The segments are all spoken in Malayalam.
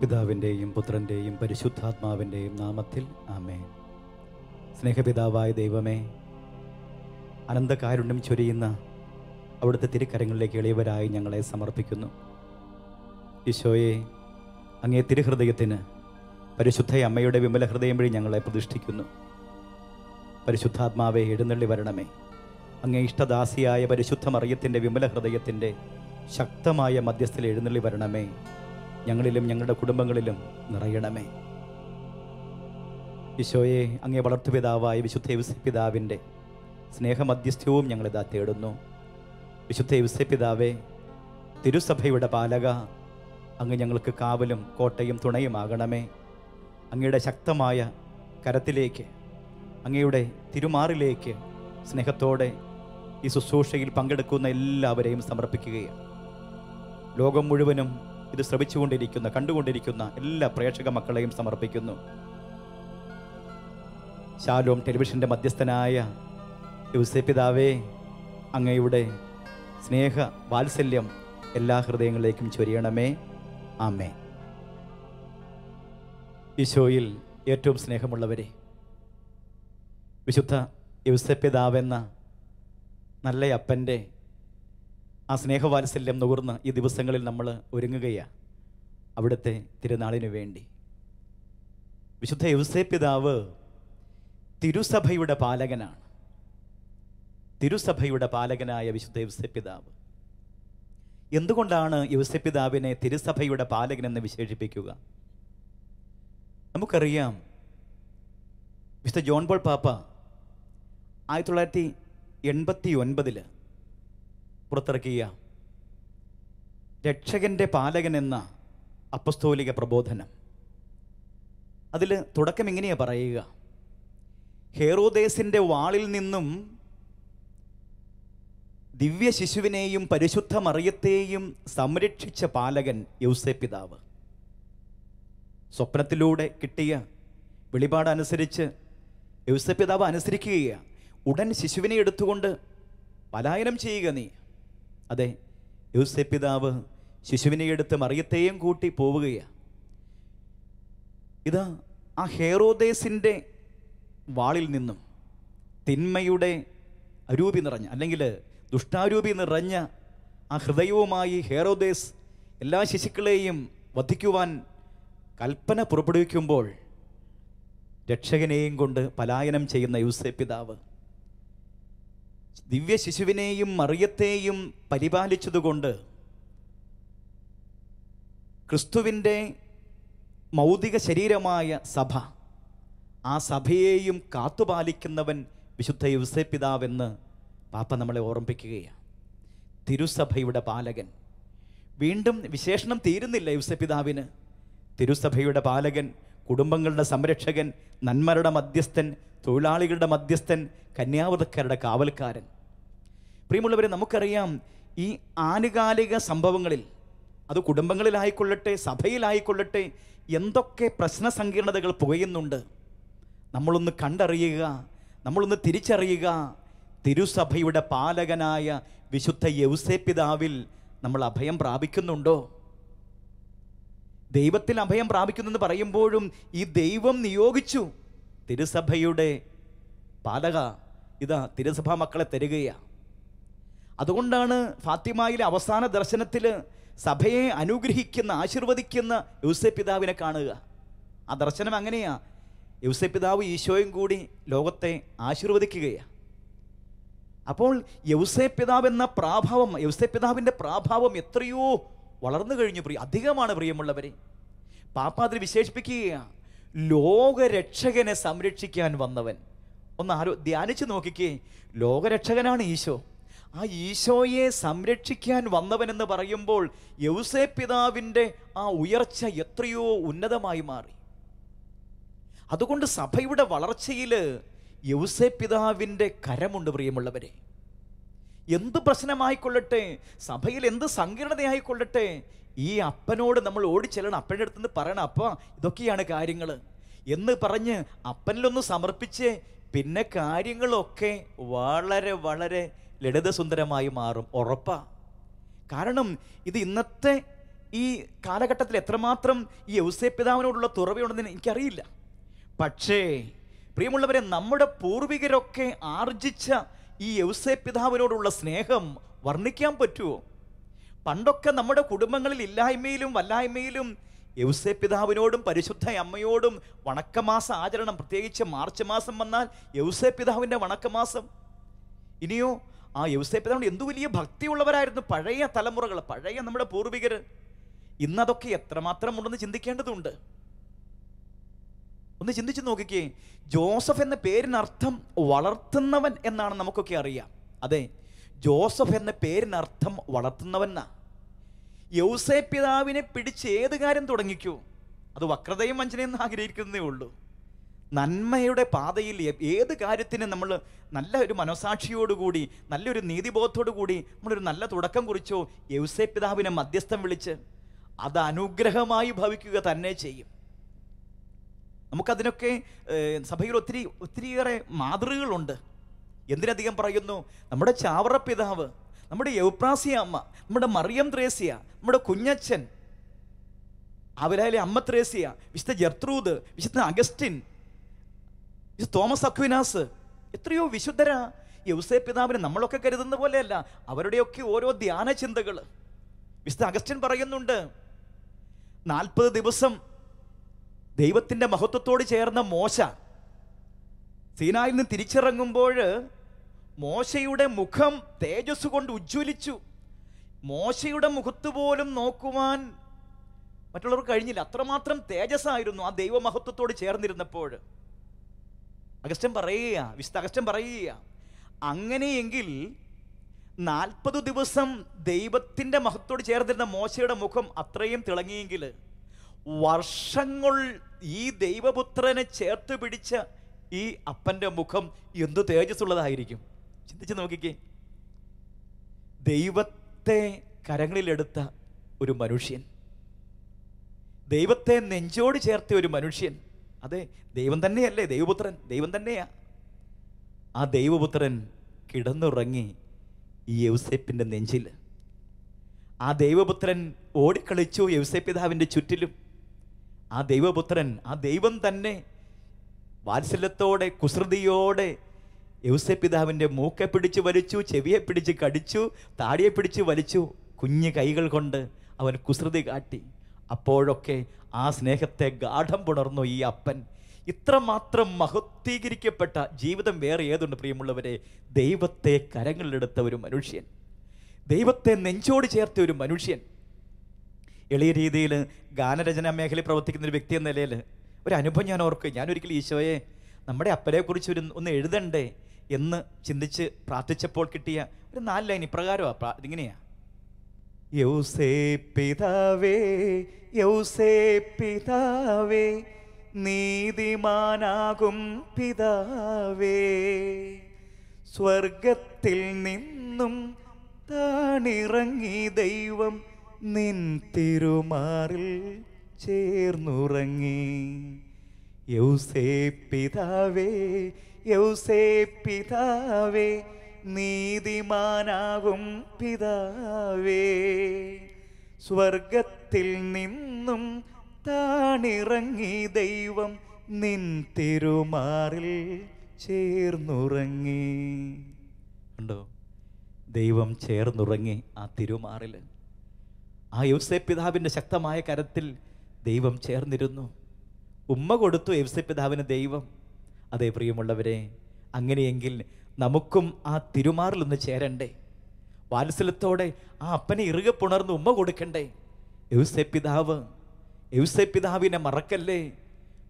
പിതാവിൻ്റെയും പുത്രൻ്റെയും പരിശുദ്ധാത്മാവിൻ്റെയും നാമത്തിൽ ആമേൻ. സ്നേഹപിതാവായ ദൈവമേ, അനന്തകാരുണ്യം ചൊരിയുന്ന അവിടുത്തെ തിരുക്കരങ്ങളിലേക്ക് എളിയവരായി ഞങ്ങളെ സമർപ്പിക്കുന്നു. ഈശോയെ, അങ്ങേ തിരുഹൃദയത്തിന് പരിശുദ്ധ അമ്മയുടെ വിമല ഹൃദയം വഴി ഞങ്ങളെ പ്രതിഷ്ഠിക്കുന്നു. പരിശുദ്ധാത്മാവെ, എഴുന്നള്ളി വരണമേ. അങ്ങേ ഇഷ്ടദാസിയായ പരിശുദ്ധ മറിയത്തിൻ്റെ വിമല ഹൃദയത്തിൻ്റെ ശക്തമായ മധ്യസ്ഥയിൽ എഴുന്നള്ളി വരണമേ. ഞങ്ങളിലും ഞങ്ങളുടെ കുടുംബങ്ങളിലും നിറയണമേ. ഈശോയെ, അങ്ങേ വളർത്തുപിതാവായ വിശുദ്ധ ഔസേപ്പിതാവിൻ്റെ സ്നേഹമധ്യസ്ഥവും ഞങ്ങളിതാ തേടുന്നു. വിശുദ്ധ ഔസേപ്പിതാവേ, തിരുസഭയുടെ പാലക, അങ്ങ് ഞങ്ങൾക്ക് കാവലും കോട്ടയും തുണയുമാകണമേ. അങ്ങയുടെ ശക്തമായ കരത്തിലേക്ക്, അങ്ങയുടെ തിരുമാറിലേക്ക് സ്നേഹത്തോടെ ഈ ശുശ്രൂഷയിൽ പങ്കെടുക്കുന്ന എല്ലാവരെയും സമർപ്പിക്കുകയാണ്. ലോകം മുഴുവനും ഇത് ശ്രമിച്ചുകൊണ്ടിരിക്കുന്ന, കണ്ടുകൊണ്ടിരിക്കുന്ന എല്ലാ പ്രേക്ഷക മക്കളെയും സമർപ്പിക്കുന്നു. ശാലോം ടെലിവിഷൻ്റെ മധ്യസ്ഥനായ ഔസേപ്പിതാവേ, അങ്ങയുടെ സ്നേഹ വാത്സല്യം എല്ലാ ഹൃദയങ്ങളിലേക്കും ചൊരിയണമേ. ആമേൻ. ഈശോയിൽ ഏറ്റവും സ്നേഹമുള്ളവരെ, വിശുദ്ധ ഔസേപ്പിതാവെന്ന നല്ല അപ്പൻ്റെ ആ സ്നേഹവാത്സല്യം നുകർന്ന് ഈ ദിവസങ്ങളിൽ നമ്മൾ ഒരുങ്ങുകയാണ് അവിടുത്തെ തിരുനാളിനു വേണ്ടി. വിശുദ്ധ ഔസേപ്പിതാവ് തിരുസഭയുടെ പാലകനാണ്. തിരുസഭയുടെ പാലകനായ വിശുദ്ധ ഔസേപ്പിതാവ്. എന്തുകൊണ്ടാണ് ഔസേപ്പിതാവിനെ തിരുസഭയുടെ പാലകൻ എന്ന് വിശേഷിപ്പിക്കുക? നമുക്കറിയാം, വിശുദ്ധ ജോൺ പോൾ പാപ്പ 1989 പുറത്തിറക്കിയ രക്ഷകന്റെ പാലകൻ എന്ന അപ്പസ്തോലിക പ്രബോധനം, അതിൽ തുടക്കം ഇങ്ങനെയാ പറയുക: ഹേറോദേസിൻ്റെ വാളിൽ നിന്നും ദിവ്യ ശിശുവിനെയും പരിശുദ്ധ മറിയത്തെയും സംരക്ഷിച്ച പാലകൻ ഔസേപ്പിതാവ്. സ്വപ്നത്തിലൂടെ കിട്ടിയ വെളിപാടനുസരിച്ച് ഔസേപ്പിതാവ് അനുസരിക്കുകയാണ്. ഉടൻ ശിശുവിനെ എടുത്തുകൊണ്ട് പലായനം ചെയ്യുക നീ. അതെ, ഔസേപ്പിതാവ് ശിശുവിനെ എടുത്ത് മറിയത്തെയും കൂട്ടി പോവുകയാണ്. ഇതാ, ആ ഹേറോദേസിൻ്റെ വാളിൽ നിന്നും തിന്മയുടെ അരൂപി നിറഞ്ഞ, അല്ലെങ്കിൽ ദുഷ്ടാരൂപി നിറഞ്ഞ ആ ഹൃദയവുമായി ഹേറോദേസ് എല്ലാ ശിശുക്കളെയും വധിക്കുവാൻ കൽപ്പന പുറപ്പെടുവിക്കുമ്പോൾ രക്ഷകനെയും കൊണ്ട് പലായനം ചെയ്യുന്ന ഔസേപ്പിതാവ് ദിവ്യ ശിശുവിനെയും മറിയത്തെയും പരിപാലിച്ചതുകൊണ്ട് ക്രിസ്തുവിൻ്റെ മൗതിക ശരീരമായ സഭ, ആ സഭയെയും കാത്തുപാലിക്കുന്നവൻ വിശുദ്ധ ഔസേപ്പിതാവെന്ന് പാപ്പ നമ്മളെ ഓർമ്മിപ്പിക്കുകയാണ്. തിരുസഭയുടെ പാലകൻ. വീണ്ടും വിശേഷണം തീരുന്നില്ല ഔസേപ്പിതാവിന്. തിരുസഭയുടെ പാലകൻ, കുടുംബങ്ങളുടെ സംരക്ഷകൻ, നന്മരുടെ മധ്യസ്ഥൻ, തൊഴിലാളികളുടെ മധ്യസ്ഥൻ, കന്യാവൃതക്കാരുടെ കാവൽക്കാരൻ. പ്രിയമുള്ളവരെ, നമുക്കറിയാം, ഈ ആനുകാലിക സംഭവങ്ങളിൽ, അത് കുടുംബങ്ങളിലായിക്കൊള്ളട്ടെ സഭയിലായിക്കൊള്ളട്ടെ, എന്തൊക്കെ പ്രശ്ന സങ്കീർണതകൾ പുകയുന്നുണ്ട്. നമ്മളൊന്ന് കണ്ടറിയുക, നമ്മളൊന്ന് തിരിച്ചറിയുക. തിരുസഭയുടെ പാലകനായ വിശുദ്ധ ഔസേപ്പിതാവിൽ നമ്മൾ അഭയം പ്രാപിക്കുന്നുണ്ടോ? ദൈവത്തിൽ അഭയം പ്രാപിക്കുന്നെന്ന് പറയുമ്പോഴും ഈ ദൈവം നിയോഗിച്ചു തിരുസഭയുടെ പാലക, ഇതാ തിരുസഭാ മക്കളെ തരികയാണ്. അതുകൊണ്ടാണ് ഫാത്തിമയിലെ അവസാന ദർശനത്തിൽ സഭയെ അനുഗ്രഹിക്കുന്ന, ആശീർവദിക്കുന്ന ഔസേപ്പിതാവിനെ കാണുക. ആ ദർശനം അങ്ങനെയാ. ഔസേപ്പിതാവ് ഈശോയും കൂടി ലോകത്തെ ആശീർവദിക്കുകയാണ്. അപ്പോൾ ഔസേപ്പിതാവ് എന്ന പ്രാഭാവം, ഔസേപ്പിതാവിൻ്റെ പ്രാഭാവം എത്രയോ വളർന്നു കഴിഞ്ഞു. അധികമാണ് പ്രിയമുള്ളവരെ. പാപ്പ അതിൽ വിശേഷിപ്പിക്കുകയാണ്, ലോകരക്ഷകനെ സംരക്ഷിക്കാൻ വന്നവൻ. ഒന്ന് ധ്യാനിച്ച് നോക്കിക്കേ. ലോകരക്ഷകനാണ് ഈശോ. ആ ഈശോയെ സംരക്ഷിക്കാൻ വന്നവനെന്ന് പറയുമ്പോൾ ഔസേപ്പിതാവിൻ്റെ ആ ഉയർച്ച എത്രയോ ഉന്നതമായി മാറി. അതുകൊണ്ട് സഭയുടെ വളർച്ചയിൽ ഔസേപ്പിതാവിൻ്റെ കരമുണ്ട് പ്രിയമുള്ളവരെ. എന്ത് പ്രശ്നമായിക്കൊള്ളട്ടെ, സഭയിൽ എന്ത് സങ്കീർണതയായിക്കൊള്ളട്ടെ, ഈ അപ്പനോട് നമ്മൾ ഓടിച്ചെല്ലണം. അപ്പൻ്റെ അടുത്തുനിന്ന് പറയണം, അപ്പ ഇതൊക്കെയാണ് കാര്യങ്ങൾ എന്ന് പറഞ്ഞ് അപ്പനിലൊന്ന് സമർപ്പിച്ച് പിന്നെ കാര്യങ്ങളൊക്കെ വളരെ വളരെ ലളിതസുന്ദരമായി മാറും. ഉറപ്പാ. കാരണം ഇത് ഇന്നത്തെ ഈ കാലഘട്ടത്തിൽ എത്രമാത്രം ഈ യൗസേപ്പ് പിതാവിനോടുള്ള തുറവയുണ്ടെന്ന് എനിക്കറിയില്ല. പക്ഷേ പ്രിയമുള്ളവരെ, നമ്മുടെ പൂർവികരൊക്കെ ആർജിച്ച ഈ യൗസേപ്പ് പിതാവിനോടുള്ള സ്നേഹം വർണ്ണിക്കാൻ പറ്റുമോ? പണ്ടൊക്കെ നമ്മുടെ കുടുംബങ്ങളിൽ ഇല്ലായ്മയിലും വല്ലായ്മയിലും യൗസേപ്പ് പിതാവിനോടും പരിശുദ്ധ അമ്മയോടും വണക്കമാസ ആചരണം, പ്രത്യേകിച്ച് മാർച്ച് മാസം വന്നാൽ യൗസേപ്പ് പിതാവിൻ്റെ വണക്കമാസം. ഇനിയോ ആ യൗസേപ്പ് പിതാവിനോട് എന്തു വലിയ ഭക്തിയുള്ളവരായിരുന്നു പഴയ തലമുറകൾ, പഴയ നമ്മുടെ പൂർവികർ. ഇന്നതൊക്കെ എത്രമാത്രം ഉണ്ടെന്ന് ചിന്തിക്കേണ്ടതുണ്ട്. ഒന്ന് ചിന്തിച്ച് നോക്കിക്കേ. ജോസഫ് എന്ന പേരിനർത്ഥം വളർത്തുന്നവൻ എന്നാണ് നമുക്കൊക്കെ അറിയാം. അതെ, ജോസഫ് എന്ന പേരിനർത്ഥം വളർത്തുന്നവൻ എന്നാ. യൗസേപ്പ് പിതാവിനെ പിടിച്ച് ഏത് കാര്യം തുടങ്ങിക്കൂ, അത് വക്രതയും വഞ്ചനയും ആഗ്രഹിക്കുന്നതേ ഉള്ളൂ. നന്മയുടെ പാതയിൽ ഏത് കാര്യത്തിന് നമ്മൾ നല്ല ഒരു മനസാക്ഷിയോടുകൂടി, നല്ലൊരു നീതിബോധത്തോടു കൂടി നമ്മളൊരു നല്ല തുടക്കം കുറിച്ചോ, യൗസേപ്പ് പിതാവിനെ മധ്യസ്ഥം വിളിച്ച് അത് അനുഗ്രഹമായി ഭവിക്കുക തന്നെ ചെയ്യും. നമുക്കതിനൊക്കെ സഭയിൽ ഒത്തിരിയേറെ മാതൃകകളുണ്ട്. എന്തിനധികം പറയുന്നു, നമ്മുടെ ചാവറ പിതാവ്, നമ്മുടെ യൗപ്രാസിയ അമ്മ, നമ്മുടെ മറിയം ത്രേസ്യ, നമ്മുടെ കുഞ്ഞച്ഛൻ, അവരാലെ അമ്മ ത്രേസ്യ, വിശുദ്ധ ജർത്രൂദ്, വിശുദ്ധ അഗസ്റ്റിൻ, വിശുദ്ധ തോമസ് അക്വിനാസ്, എത്രയോ വിശുദ്ധരാ. യൗസേപ്പ് പിതാവിനെ നമ്മളൊക്കെ കരുതുന്ന പോലെയല്ല, അവരുടെയൊക്കെ ഓരോ ധ്യാന ചിന്തകൾ. വിശുദ്ധ അഗസ്റ്റിൻ പറയുന്നുണ്ട്, 40 ദിവസം ദൈവത്തിൻ്റെ മഹത്വത്തോട് ചേർന്ന മോശ സീനായിൽ നിന്ന് തിരിച്ചിറങ്ങുമ്പോൾ മോശയുടെ മുഖം തേജസ് കൊണ്ട് ഉജ്ജ്വലിച്ചു. മോശയുടെ മുഖത്ത് പോലും നോക്കുവാൻ മറ്റുള്ളവർക്ക് കഴിഞ്ഞില്ല, അത്രമാത്രം തേജസ്സായിരുന്നു ആ ദൈവമഹത്വത്തോട് ചേർന്നിരുന്നപ്പോൾ. അഗസ്റ്റൻ പറയുക, വിശുദ്ധ അഗസ്റ്റൻ പറയുക, അങ്ങനെയെങ്കിൽ 40 ദിവസം ദൈവത്തിൻ്റെ മഹത്വത്തോട് ചേർന്നിരുന്ന മോശയുടെ മുഖം അത്രയും തിളങ്ങിയെങ്കിൽ വർഷങ്ങൾ ഈ ദൈവപുത്രനെ ചേർത്ത് പിടിച്ച ഈ അപ്പൻ്റെ മുഖം എന്തു തേജസ്സുള്ളതായിരിക്കും. ചിന്തിച്ച് നോക്കിക്കേ. ദൈവത്തെ കരങ്ങളിലെടുത്ത ഒരു മനുഷ്യൻ, ദൈവത്തെ നെഞ്ചോട് ചേർത്ത ഒരു മനുഷ്യൻ. അതെ, ദൈവം തന്നെയല്ലേ ദൈവപുത്രൻ, ദൈവം തന്നെയാ. ആ ദൈവപുത്രൻ കിടന്നുറങ്ങി ഈ യൗസേപ്പിൻ്റെ നെഞ്ചിൽ. ആ ദൈവപുത്രൻ ഓടിക്കളിച്ചു യൗസേപ്പ് പിതാവിൻ്റെ ചുറ്റിലും. ആ ദൈവപുത്രൻ, ആ ദൈവം തന്നെ വാത്സല്യത്തോടെ കുസൃതിയോടെ യൗസേപ്പ് പിതാവിൻ്റെ മൂക്കെ പിടിച്ച് വലിച്ചു, ചെവിയെ പിടിച്ച് കടിച്ചു, താടിയെ പിടിച്ച് വലിച്ചു. കുഞ്ഞു കൈകൾ കൊണ്ട് അവൻ കുസൃതി കാട്ടി. അപ്പോഴൊക്കെ ആ സ്നേഹത്തെ ഗാഠം പുണർന്നു ഈ അപ്പൻ. ഇത്രമാത്രം മഹത്വീകരിക്കപ്പെട്ട ജീവിതം വേറെ ഏതുണ്ട് പ്രിയമുള്ളവരെ? ദൈവത്തെ കരങ്ങളിലെടുത്ത ഒരു മനുഷ്യൻ, ദൈവത്തെ നെഞ്ചോട് ചേർത്ത ഒരു മനുഷ്യൻ. എളിയ രീതിയിൽ ഗാനരചനാ മേഖലയിൽ പ്രവർത്തിക്കുന്ന ഒരു വ്യക്തി എന്ന നിലയിൽ ഒരു അനുഭവം ഞാൻ ഓർക്കുക. ഞാനൊരിക്കലും ഈശോയെ നമ്മുടെ അപ്പനെക്കുറിച്ച് ഒന്ന് എഴുതണ്ടേ എന്ന് ചിന്തിച്ച് പ്രാർത്ഥിച്ചപ്പോൾ കിട്ടിയ ഒരു 4 ലൈൻ ഇപ്രകാരമാണ്. ഇതിങ്ങനെയാ: യൗസേപ്പ് പിതാവേ, യൗസേപ്പ് പിതാവേ, നീതിമാനാകും പിതാവേ, സ്വർഗത്തിൽ നിന്നും താണിറങ്ങി ദൈവം നിൻ തിരുമാറിൽ ചേർന്നുറങ്ങി. യൗസേപ്പ് പിതാവേ, യൗസേപ്പ് പിതാവേ, നീതിമാനാകും പിതാവേ, സ്വർഗത്തിൽ നിന്നും താണിറങ്ങി ദൈവം നിൻ തിരുമാറിൽ ചേർന്നുറങ്ങി. കണ്ടോ, ദൈവം ചേർന്നുറങ്ങി ആ തിരുമാറിൽ. ആ യൗസേപ്പ് പിതാവിൻ്റെ ശക്തമായ കരത്തിൽ ദൈവം ചേർന്നിരുന്നു. ഉമ്മ കൊടുത്തു യൗസേപ്പ് പിതാവിന് ദൈവം. അതേ പ്രിയമുള്ളവരെ, അങ്ങനെയെങ്കിൽ നമുക്കും ആ തിരുമാറിലൊന്ന് ചേരണ്ടേ? വാത്സല്യത്തോടെ ആ അപ്പനെ ഇറുകെ പുണർന്ന് ഉമ്മ കൊടുക്കണ്ടേ? യൗസേപ്പ് പിതാവ്, യൗസേപ്പ് പിതാവിനെ മറക്കല്ലേ.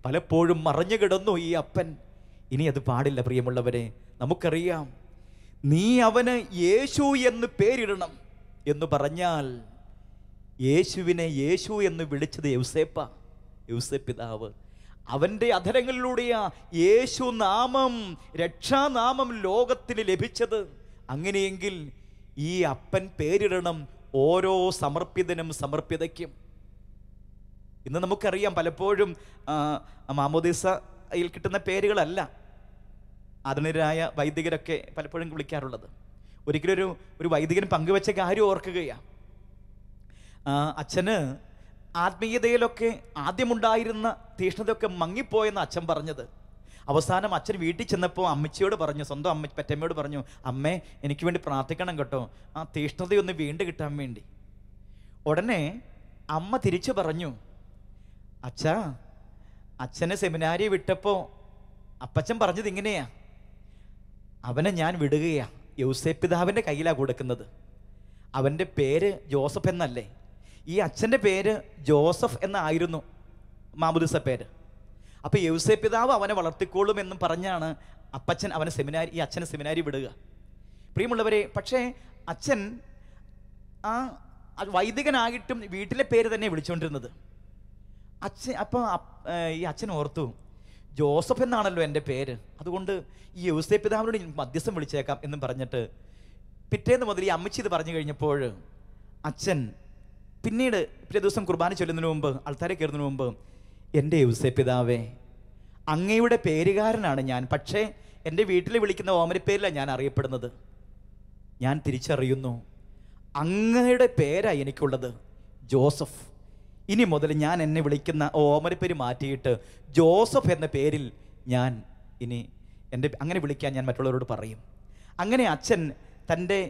പലപ്പോഴും മറഞ്ഞു കിടന്നു ഈ അപ്പൻ. ഇനി അത് പാടില്ല പ്രിയമുള്ളവരെ. നമുക്കറിയാം, നീ അവന് യേശു എന്ന് പേരിടണം എന്ന് പറഞ്ഞാൽ യേശുവിനെ യേശു എന്ന് വിളിച്ചത് യൗസേപ്പാ, യൗസേപ്പ് പിതാവ്. അവൻ്റെ അധരങ്ങളിലൂടെയാ യേശു നാമം, രക്ഷാനാമം ലോകത്തിന് ലഭിച്ചത്. അങ്ങനെയെങ്കിൽ ഈ അപ്പൻ പേരിടണം ഓരോ സമർപ്പിതനും സമർപ്പിതയ്ക്കും. ഇന്ന് നമുക്കറിയാം, പലപ്പോഴും മാമോദീസയിൽ കിട്ടുന്ന പേരുകളല്ല ആധുനികരായ വൈദികരൊക്കെ പലപ്പോഴും വിളിക്കാറുള്ളത്. ഒരിക്കലും ഒരു വൈദികൻ പങ്കുവെച്ച കാര്യം ഓർക്കുകയാണ്. അച്ഛന് ആത്മീയതയിലൊക്കെ ആദ്യമുണ്ടായിരുന്ന തീഷ്ണതയൊക്കെ മങ്ങിപ്പോയെന്ന് അച്ഛൻ പറഞ്ഞത്. അവസാനം അച്ഛൻ വീട്ടിൽ ചെന്നപ്പോൾ അമ്മച്ചിയോട് പറഞ്ഞു, സ്വന്തം അമ്മ പെറ്റമ്മയോട് പറഞ്ഞു, അമ്മേ എനിക്ക് വേണ്ടി പ്രാർത്ഥിക്കണം കേട്ടോ, ആ തീഷ്ണതയൊന്ന് വീണ്ടും കിട്ടാൻ വേണ്ടി. ഉടനെ അമ്മ തിരിച്ചു പറഞ്ഞു, അച്ഛാ, അച്ഛനെ സെമിനാരി വിട്ടപ്പോൾ അപ്പച്ചൻ പറഞ്ഞത് ഇങ്ങനെയാ, അവനെ ഞാൻ വിടുകയാ, യൗസേപ്പ് പിതാവിൻ്റെ കയ്യിലാണ് കൊടുക്കുന്നത്. അവൻ്റെ പേര് ജോസഫ് എന്നല്ലേ, ഈ അച്ഛൻ്റെ പേര് ജോസഫ് എന്നായിരുന്നു മാമുദിസ പേര്. അപ്പോൾ യൗസേപ്പ് പിതാവ് അവനെ വളർത്തിക്കോളും എന്നും പറഞ്ഞാണ് അപ്പച്ചൻ അവനെ സെമിനാരി, ഈ അച്ഛനെ സെമിനാരി വിടുക. പ്രിയമുള്ളവരെ, പക്ഷേ അച്ഛൻ ആ വൈദികനായിട്ടും വീട്ടിലെ പേര് തന്നെ വിളിച്ചുകൊണ്ടിരുന്നത്. അപ്പോൾ ഈ അച്ഛൻ ഓർത്തു, ജോസഫ് എന്നാണല്ലോ എൻ്റെ പേര്, അതുകൊണ്ട് ഈ യൗസേപ്പ് പിതാവിനോട് മധ്യസ്ഥം വിളിച്ചേക്കാം എന്നും പറഞ്ഞിട്ട് പിറ്റേന്ന് മുതൽ ഈ അമ്മച്ചി ഇത് പറഞ്ഞു കഴിഞ്ഞപ്പോൾ അച്ഛൻ പിന്നീട് പിറ്റേ ദിവസം കുർബാന ചൊല്ലുന്നതിന് മുമ്പ്, ആൾത്താരെ കയറുന്നതിന് മുമ്പ്, എൻ്റെ യൗസേപ്പ് പിതാവേ, അങ്ങയുടെ പേരുകാരനാണ് ഞാൻ, പക്ഷേ എൻ്റെ വീട്ടിൽ വിളിക്കുന്ന ഓമനപ്പേരിലാണ് ഞാൻ അറിയപ്പെടുന്നത്. ഞാൻ തിരിച്ചറിയുന്നു, അങ്ങയുടെ പേരാണ് എനിക്കുള്ളത്, ജോസഫ്. ഇനി മുതൽ ഞാൻ എന്നെ വിളിക്കുന്ന ഓമനപ്പേര് മാറ്റിയിട്ട് ജോസഫ് എന്ന പേരിൽ ഞാൻ ഇനി എൻ്റെ അങ്ങനെ വിളിക്കാൻ ഞാൻ മറ്റുള്ളവരോട് പറയും. അങ്ങനെ അച്ഛൻ തൻ്റെ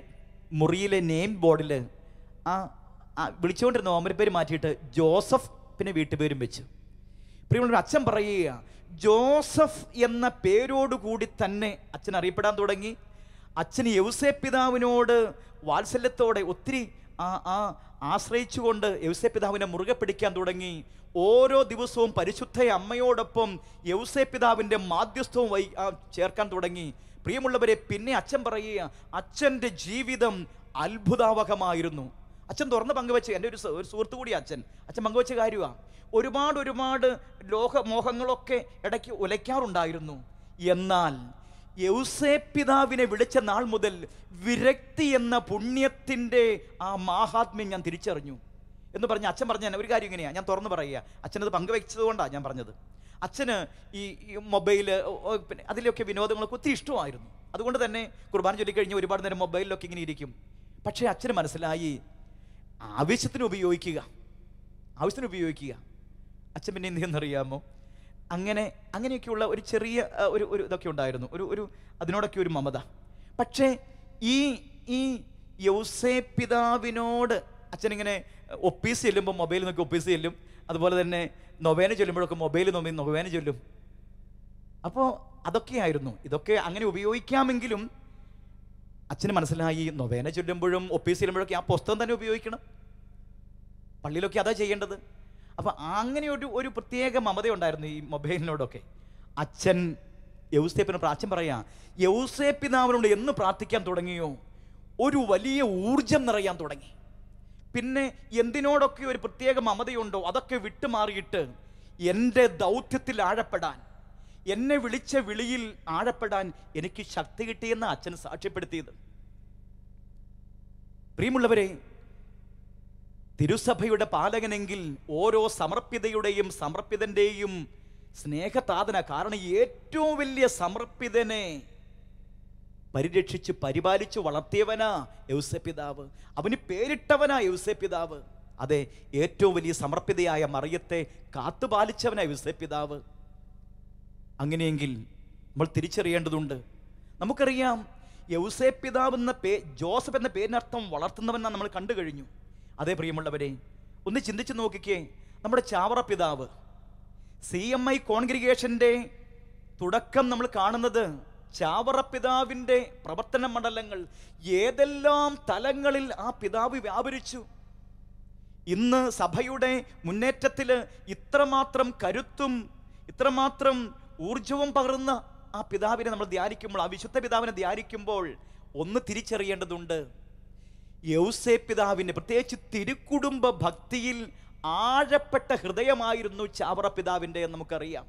മുറിയിലെ നെയിം ബോർഡിൽ വിളിച്ചുകൊണ്ടിരുന്ന ഓമനപ്പേര് മാറ്റിയിട്ട് ജോസഫ് പിന്നെ വീട്ടുപേരും വെച്ചു. പ്രിയമുള്ളവർ, അച്ഛൻ പറയുക, ജോസഫ് എന്ന പേരോടുകൂടി തന്നെ അച്ഛൻ അറിയപ്പെടാൻ തുടങ്ങി. അച്ഛന് യൗസേപ്പ് പിതാവിനോട് വാത്സല്യത്തോടെ ഒത്തിരി ആശ്രയിച്ചുകൊണ്ട് യൗസേപ്പ് പിതാവിനെ മുറുകെ പിടിക്കാൻ തുടങ്ങി. ഓരോ ദിവസവും പരിശുദ്ധ അമ്മയോടൊപ്പം യൗസേപ്പ് പിതാവിൻ്റെ മാധ്യസ്ഥവും ചേർക്കാൻ തുടങ്ങി. പ്രിയമുള്ളവരെ, പിന്നെ അച്ഛൻ പറയുക, അച്ഛൻ്റെ ജീവിതം അത്ഭുതാവഹമായിരുന്നു. അച്ഛൻ തുറന്ന് പങ്കുവെച്ച്, എൻ്റെ ഒരു സുഹൃത്തു കൂടി അച്ഛൻ പങ്കുവെച്ച കാര്യമാണ്. ഒരുപാട് ലോകമോഹങ്ങളൊക്കെ ഇടയ്ക്ക് ഉലയ്ക്കാറുണ്ടായിരുന്നു. എന്നാൽ യൗസേപ്പ് പിതാവിനെ വിളിച്ച നാൾ മുതൽ വിരക്തി എന്ന പുണ്യത്തിൻ്റെ ആ മാഹാത്മ്യം ഞാൻ തിരിച്ചറിഞ്ഞു എന്ന് പറഞ്ഞ് അച്ഛൻ പറഞ്ഞ ഒരു കാര്യം ഇങ്ങനെയാണ്, ഞാൻ തുറന്ന് പറയുക, അച്ഛനത് പങ്കുവെച്ചത് കൊണ്ടാണ് ഞാൻ പറഞ്ഞത്. അച്ഛന് ഈ മൊബൈൽ, പിന്നെ അതിലൊക്കെ വിനോദങ്ങളൊക്കെ ഒത്തിരി ഇഷ്ടമായിരുന്നു. അതുകൊണ്ട് തന്നെ കുർബാന ചൊല്ലിക്കഴിഞ്ഞ് ഒരുപാട് നേരം മൊബൈലിലൊക്കെ ഇങ്ങനെ ഇരിക്കും. പക്ഷേ അച്ഛന് മനസ്സിലായി, ആവശ്യത്തിന് ഉപയോഗിക്കുക. അച്ഛൻ പിന്നെ എന്ത് ചെയ്യുന്നറിയാമോ, അങ്ങനെയൊക്കെയുള്ള ഒരു ചെറിയ ഒരു ഇതൊക്കെ ഉണ്ടായിരുന്നു, ഒരു അതിനോടൊക്കെ ഒരു മമത. പക്ഷേ ഈ യൗസേപ്പ് പിതാവിനോട് അച്ഛനിങ്ങനെ ഒപ്പീസ് ചെല്ലുമ്പോൾ മൊബൈലിൽ നോക്കി ഒപ്പീസ് ചെല്ലും, അതുപോലെ തന്നെ നൊവേന ചൊല്ലുമ്പോഴൊക്കെ മൊബൈൽ നോക്കി നൊവേന ചൊല്ലും. അപ്പോൾ അതൊക്കെയായിരുന്നു. ഇതൊക്കെ അങ്ങനെ ഉപയോഗിക്കാമെങ്കിലും അച്ഛന് മനസ്സിലായി, നൊവേന ചൊല്ലുമ്പോഴും ഒപ്പീസ് ചെല്ലുമ്പോഴൊക്കെ ആ പുസ്തകം തന്നെ ഉപയോഗിക്കണം, പള്ളിയിലൊക്കെ അതാ ചെയ്യേണ്ടത്. അപ്പം അങ്ങനെ ഒരു പ്രത്യേക മമതയുണ്ടായിരുന്നു ഈ മൊബൈലിനോടൊക്കെ. അച്ഛൻ അച്ഛൻ പറയാ, യൗസേപ്പ് പിതാവിനോട് എന്ന് പ്രാർത്ഥിക്കാൻ തുടങ്ങിയോ ഒരു വലിയ ഊർജം നിറയാൻ തുടങ്ങി. പിന്നെ എന്തിനോടൊക്കെ ഒരു പ്രത്യേക മമതയുണ്ടോ അതൊക്കെ വിട്ടുമാറിയിട്ട് എൻ്റെ ദൗത്യത്തിൽ ആഴപ്പെടാൻ, എന്നെ വിളിച്ച വിളിയിൽ ആഴപ്പെടാൻ എനിക്ക് ശക്തി കിട്ടിയെന്ന് അച്ഛൻ സാക്ഷ്യപ്പെടുത്തിയത്. പ്രിയമുള്ളവരെ, തിരുസഭയുടെ പാലകനെങ്കിൽ ഓരോ സമർപ്പിതയുടെയും സമർപ്പിതൻ്റെയും സ്നേഹതാതന. കാരണം ഏറ്റവും വലിയ സമർപ്പിതനെ പരിരക്ഷിച്ച് പരിപാലിച്ച് വളർത്തിയവനാ യൗസേപ്പ് പിതാവ്, അവന് പേരിട്ടവനാ യൗസേപ്പ് പിതാവ്. അതെ, ഏറ്റവും വലിയ സമർപ്പിതയായ മറിയത്തെ കാത്തുപാലിച്ചവനാ യൗസേപ്പ് പിതാവ്. അങ്ങനെയെങ്കിൽ നമ്മൾ തിരിച്ചറിയേണ്ടതുണ്ട്. നമുക്കറിയാം, യൗസേപ്പ് പിതാവ് എന്ന ജോസഫ് എന്ന പേരിനർത്ഥം വളർത്തുന്നവനാണ് നമ്മൾ കണ്ടു കഴിഞ്ഞു. അതേ പ്രിയമുള്ളവരെ, ഒന്ന് ചിന്തിച്ച് നോക്കിക്കേ, നമ്മുടെ ചാവറ പിതാവ് CMI കോൺഗ്രിഗേഷൻ്റെ തുടക്കം നമ്മൾ കാണുന്നത് ചാവറ പിതാവിൻ്റെ പ്രവർത്തന മണ്ഡലങ്ങൾ ഏതെല്ലാം തലങ്ങളിൽ ആ പിതാവ് വ്യാപരിച്ചു. ഇന്ന് സഭയുടെ മുന്നേറ്റത്തിൽ ഇത്രമാത്രം കരുത്തും ഇത്രമാത്രം ഊർജവും പകർന്ന ആ പിതാവിനെ നമ്മൾ ധ്യാനിക്കുമ്പോൾ, ആ വിശുദ്ധ പിതാവിനെ ധ്യാനിക്കുമ്പോൾ ഒന്ന് തിരിച്ചറിയേണ്ടതുണ്ട്. യൗസേപ്പ് പിതാവിൻ്റെ പ്രത്യേകിച്ച് തിരുക്കുടുംബ ഭക്തിയിൽ ആഴപ്പെട്ട ഹൃദയമായിരുന്നു ചാവറ പിതാവിൻ്റെ എന്ന് നമുക്കറിയാം.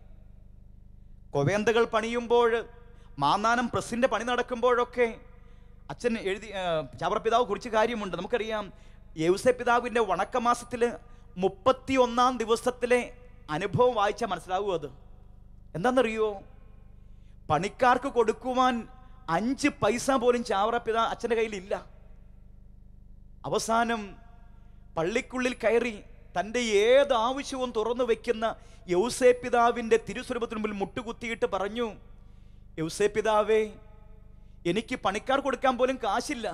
കൊവേന്തകൾ പണിയുമ്പോൾ, മാന്നാനം പ്രസിൻ്റെ പണി നടക്കുമ്പോഴൊക്കെ അച്ഛൻ ചാവറ പിതാവ് കുറിച്ച് കാര്യമുണ്ട്. നമുക്കറിയാം, യൗസേപ്പ് പിതാവിൻ്റെ വണക്കമാസത്തിൽ 31-ാം ദിവസത്തിലെ അനുഭവം വായിച്ചാൽ മനസ്സിലാവും. അത് എന്താണെന്നറിയോ? പണിക്കാർക്ക് കൊടുക്കുവാൻ 5 പൈസ പോലും ചാവറ പിതാവ് അച്ഛൻ്റെ കയ്യിലില്ല. അവസാനം പള്ളിക്കുള്ളിൽ കയറി തൻ്റെ ഏത് ആവശ്യവും തുറന്നു വെക്കുന്ന യൗസേപ്പ് പിതാവിൻ്റെ തിരുസ്വരൂപത്തിന് മുമ്പിൽ മുട്ടുകുത്തിയിട്ട് പറഞ്ഞു, യൗസേപ്പ് പിതാവേ, എനിക്ക് പണിക്കാർ കൊടുക്കാൻ പോലും കാശില്ല,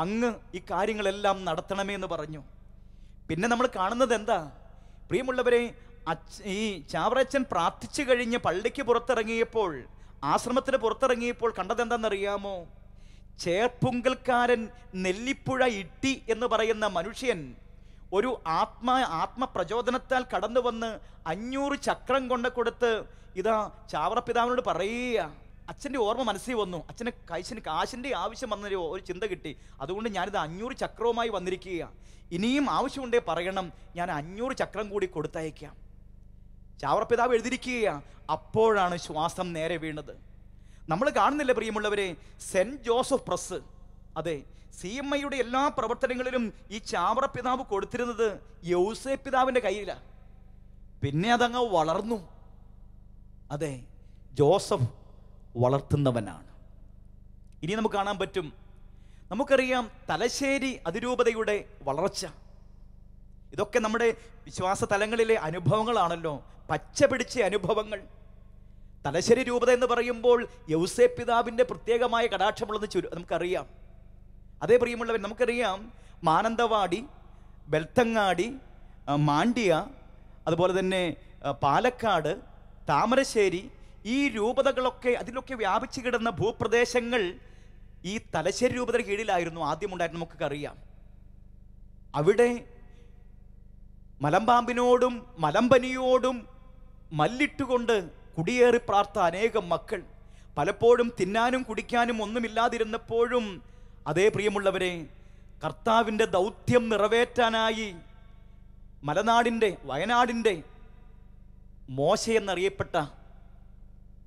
അങ്ങ് ഈ കാര്യങ്ങളെല്ലാം നടത്തണമേ എന്ന് പറഞ്ഞു. പിന്നെ നമ്മൾ കാണുന്നത് എന്താ പ്രിയമുള്ളവരെ? ഈ ചാവറച്ചൻ പ്രാർത്ഥിച്ചു കഴിഞ്ഞ് പള്ളിക്ക് പുറത്തിറങ്ങിയപ്പോൾ, ആശ്രമത്തിന് പുറത്തിറങ്ങിയപ്പോൾ കണ്ടത് എന്താണെന്നറിയാമോ? ചേർപ്പുങ്കൽക്കാരൻ നെല്ലിപ്പുഴ ഇട്ടി എന്ന് പറയുന്ന മനുഷ്യൻ ഒരു ആത്മപ്രചോദനത്താൽ കടന്നു വന്ന് 500 ചക്രം കൊണ്ട് കൊടുത്ത് ഇതാ ചാവറപ്പിതാവിനോട് പറയുക. അച്ഛൻ്റെ ഓർമ്മ മനസ്സിൽ വന്നു, അച്ഛന് കാശിൻ്റെ ആവശ്യം വന്നൊരു ചിന്ത കിട്ടി, അതുകൊണ്ട് ഞാനിത് 500 ചക്രവുമായി വന്നിരിക്കുക, ഇനിയും ആവശ്യമുണ്ടേ പറയണം, ഞാൻ 500 ചക്രം കൂടി കൊടുത്തയക്കാം. ചാവറപ്പിതാവ് എഴുതിയിരിക്കുക. അപ്പോഴാണ് ശ്വാസം നേരെ വീണത്. നമ്മൾ കാണുന്നില്ല പ്രിയമുള്ളവരെ, സെന്റ് ജോസഫ് പ്രസ്, അതെ, CMIയുടെ എല്ലാ പ്രവർത്തനങ്ങളിലും ഈ ചാവറപ്പിതാവ് കൊടുത്തിരുന്നത് യൗസേപ്പ് പിതാവിൻ്റെ കയ്യിലാണ്. പിന്നെ അതങ്ങ് വളർന്നു. അതെ, ജോസഫ് വളർത്തുന്നവനാണ്. ഇനി നമുക്ക് കാണാൻ പറ്റും, നമുക്കറിയാം തലശ്ശേരി അതിരൂപതയുടെ വളർച്ച. ഇതൊക്കെ നമ്മുടെ വിശ്വാസ തലങ്ങളിലെ അനുഭവങ്ങളാണല്ലോ, പച്ച പിടിച്ച അനുഭവങ്ങൾ. തലശ്ശേരി രൂപത എന്ന് പറയുമ്പോൾ യൗസേപ്പ് പിതാവിൻ്റെ പ്രത്യേകമായ കടാക്ഷമുള്ളതെന്ന് നമുക്കറിയാം. അതേ പ്രിയമുള്ളവർ, നമുക്കറിയാം മാനന്തവാടി, ബെൽത്തങ്ങാടി, മാണ്ഡ്യ, അതുപോലെ തന്നെ പാലക്കാട്, താമരശ്ശേരി, ഈ രൂപതകളൊക്കെ, അതിലൊക്കെ വ്യാപിച്ചു കിടന്ന ഭൂപ്രദേശങ്ങൾ ഈ തലശ്ശേരി രൂപതയുടെ കീഴിലായിരുന്നു ആദ്യമുണ്ടായിരുന്നു. നമുക്കൊക്കെ അറിയാം. അവിടെ മലമ്പാമ്പിനോടും മലമ്പനിയോടും മല്ലിട്ടുകൊണ്ട് കുടിയേറി പ്രാർത്ഥ അനേകം മക്കൾ, പലപ്പോഴും തിന്നാനും കുടിക്കാനും ഒന്നുമില്ലാതിരുന്നപ്പോഴും, അതേ പ്രിയമുള്ളവരെ, കർത്താവിൻ്റെ ദൗത്യം നിറവേറ്റാനായി മലനാടിൻ്റെ, വയനാടിൻ്റെ മോശ എന്നറിയപ്പെട്ട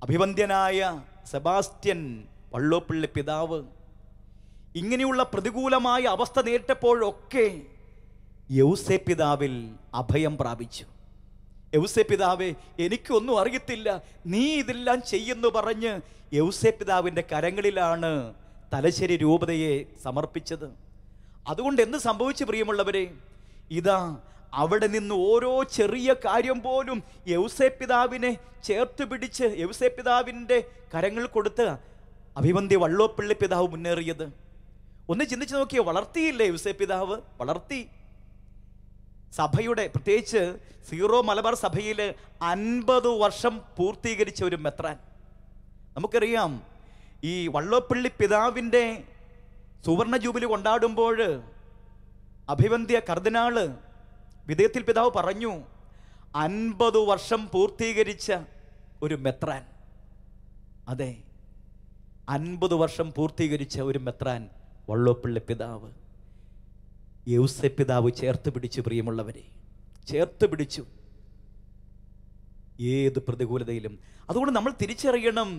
അഭിവന്ദ്യനായ സെബാസ്റ്റ്യൻ വള്ളോപ്പിള്ളി പിതാവ് ഇങ്ങനെയുള്ള പ്രതികൂലമായ അവസ്ഥ നേരിട്ടപ്പോഴൊക്കെ യൗസേപ്പ് പിതാവിൽ അഭയം പ്രാപിച്ചു. യൗസേപ്പ് പിതാവേ, എനിക്കൊന്നും അറിയത്തില്ല, നീ ഇതെല്ലാം ചെയ്യുന്നു പറഞ്ഞ് യൗസേപ്പ് പിതാവിൻ്റെ കരങ്ങളിലാണ് തലശ്ശേരി രൂപതയെ സമർപ്പിച്ചത്. അതുകൊണ്ട് എന്ത് സംഭവിച്ചു പ്രിയമുള്ളവരെ? ഇതാ അവിടെ നിന്ന് ഓരോ ചെറിയ കാര്യം പോലും യൗസേപ്പ് പിതാവിനെ ചേർത്ത് പിടിച്ച് യൗസേപ്പ് പിതാവിൻ്റെ കരങ്ങൾ കൊടുത്ത് അഭിവന്ദ്യ വള്ളോപ്പിള്ളി പിതാവ് മുന്നേറിയത്. ഒന്ന് ചിന്തിച്ച് നോക്കിയേ, വളർത്തിയില്ലേ യൗസേപ്പ് പിതാവ്? വളർത്തി. സഭയുടെ, പ്രത്യേകിച്ച് സീറോ മലബാർ സഭയിൽ 50 വർഷം പൂർത്തീകരിച്ച ഒരു മെത്രാൻ. നമുക്കറിയാം, ഈ വള്ളോപ്പിള്ളി പിതാവിൻ്റെ സുവർണ ജൂബിലി കൊണ്ടാടുമ്പോൾ അഭിവന്ദ്യ കർദിനാള് വിധേയത്തിൽ പിതാവ് പറഞ്ഞു, 50 വർഷം പൂർത്തീകരിച്ച ഒരു മെത്രാൻ. അതെ, 50 വർഷം പൂർത്തീകരിച്ച ഒരു മെത്രാൻ വള്ളോപ്പിള്ളി പിതാവ്. യൗസേപ്പ് പിതാവ് ചേർത്ത് പിടിച്ചു പ്രിയമുള്ളവരെ, ചേർത്ത് പിടിച്ചു ഏത് പ്രതികൂലതയിലും. അതുകൊണ്ട് നമ്മൾ തിരിച്ചറിയണം,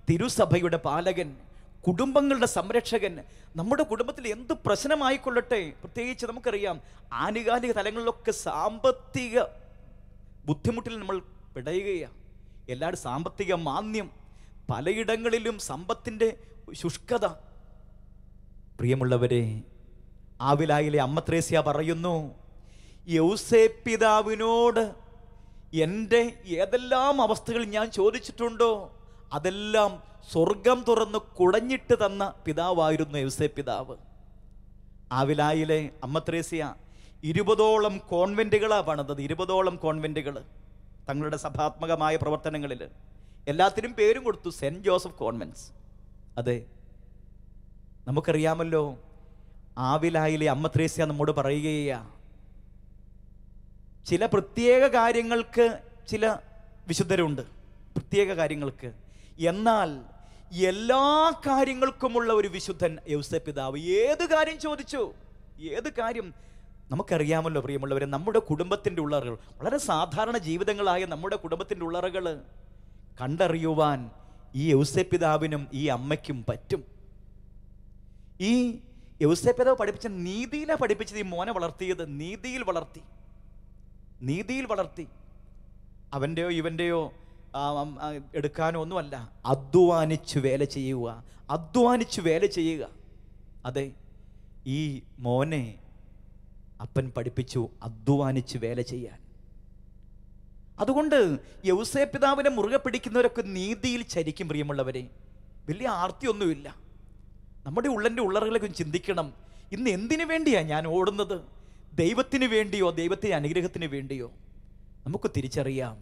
തിരുസഭയുടെ പാലകൻ, കുടുംബങ്ങളുടെ സംരക്ഷകൻ. നമ്മുടെ കുടുംബത്തിൽ എന്ത് പ്രശ്നമായിക്കൊള്ളട്ടെ, പ്രത്യേകിച്ച് നമുക്കറിയാം ആനുകാലിക തലങ്ങളിലൊക്കെ സാമ്പത്തിക ബുദ്ധിമുട്ടിൽ നമ്മൾ പിടയുകയാണ്. എല്ലാവരും സാമ്പത്തിക മാന്ദ്യം, പലയിടങ്ങളിലും സമ്പത്തിൻ്റെ ശുഷ്കത. പ്രിയമുള്ളവരെ, ആവിലായിലെ അമ്മ ത്രേസ്യ പറയുന്നു, യൗസേപ്പ് പിതാവിനോട് എൻ്റെ ഏതെല്ലാം അവസ്ഥകൾ ഞാൻ ചോദിച്ചിട്ടുണ്ടോ അതെല്ലാം സ്വർഗം തുറന്ന് കുടഞ്ഞിട്ട് തന്ന പിതാവായിരുന്നു യൗസേപ്പ് പിതാവ്. ആവിലായിലെ അമ്മ ത്രേസ്യ 20ഓളം കോൺവെൻറ്റുകളാണ് പണിതത്. 20ഓളം കോൺവെൻറ്റുകൾ തങ്ങളുടെ സഭാത്മകമായ പ്രവർത്തനങ്ങളിൽ. എല്ലാത്തിനും പേരും കൊടുത്തു, സെൻറ്റ് ജോസഫ് കോൺവെൻറ്റ്സ്. അതെ, നമുക്കറിയാമല്ലോ, ആവിലായിലെ അമ്മ ത്രേസ്യ നമ്മോട് പറയുകയാണ്, ചില പ്രത്യേക കാര്യങ്ങൾക്ക് ചില വിശുദ്ധരുണ്ട്, പ്രത്യേക കാര്യങ്ങൾക്ക്. എന്നാൽ എല്ലാ കാര്യങ്ങൾക്കുമുള്ള ഒരു വിശുദ്ധൻ യൗസേപ്പ് പിതാവ്. ഏത് കാര്യം ചോദിച്ചു, ഏത് കാര്യം. നമുക്കറിയാമല്ലോ പ്രിയമുള്ളവരെ, നമ്മുടെ കുടുംബത്തിൻ്റെ ഉള്ളറകൾ, വളരെ സാധാരണ ജീവിതങ്ങളായ നമ്മുടെ കുടുംബത്തിൻ്റെ ഉള്ളറകൾ കണ്ടറിയുവാൻ ഈ യൗസേപ്പ് പിതാവിനും ഈ അമ്മയ്ക്കും പറ്റും. ഈ യൗസേപ്പ് പിതാവ് പഠിപ്പിച്ച നീതിയിലാണ് പഠിപ്പിച്ചത്. ഈ മോനെ വളർത്തിയത് നീതിയിൽ വളർത്തി, നീതിയിൽ വളർത്തി. അവൻ്റെയോ ഇവൻ്റെയോ എടുക്കാനോ ഒന്നുമല്ല, അധ്വാനിച്ചു വേല ചെയ്യുക, അധ്വാനിച്ചു വേല ചെയ്യുക. അതെ, ഈ മോനെ അപ്പൻ പഠിപ്പിച്ചു അധ്വാനിച്ച് വേല ചെയ്യാൻ. അതുകൊണ്ട് യൗസേപ്പ് പിതാവിനെ മുറുകെ പിടിക്കുന്നവരൊക്കെ നീതിയിൽ ചരിക്കും. പ്രിയമുള്ളവരെ, വലിയ ആർത്തിയൊന്നുമില്ല. നമ്മുടെ ഉള്ളൻ്റെ ഉള്ളറകളൊക്കെ ചിന്തിക്കണം. ഇന്ന് എന്തിനു വേണ്ടിയാണ് ഞാൻ ഓടുന്നത്? ദൈവത്തിന് വേണ്ടിയോ ദൈവത്തിൻ്റെ അനുഗ്രഹത്തിന് വേണ്ടിയോ? നമുക്ക് തിരിച്ചറിയാം,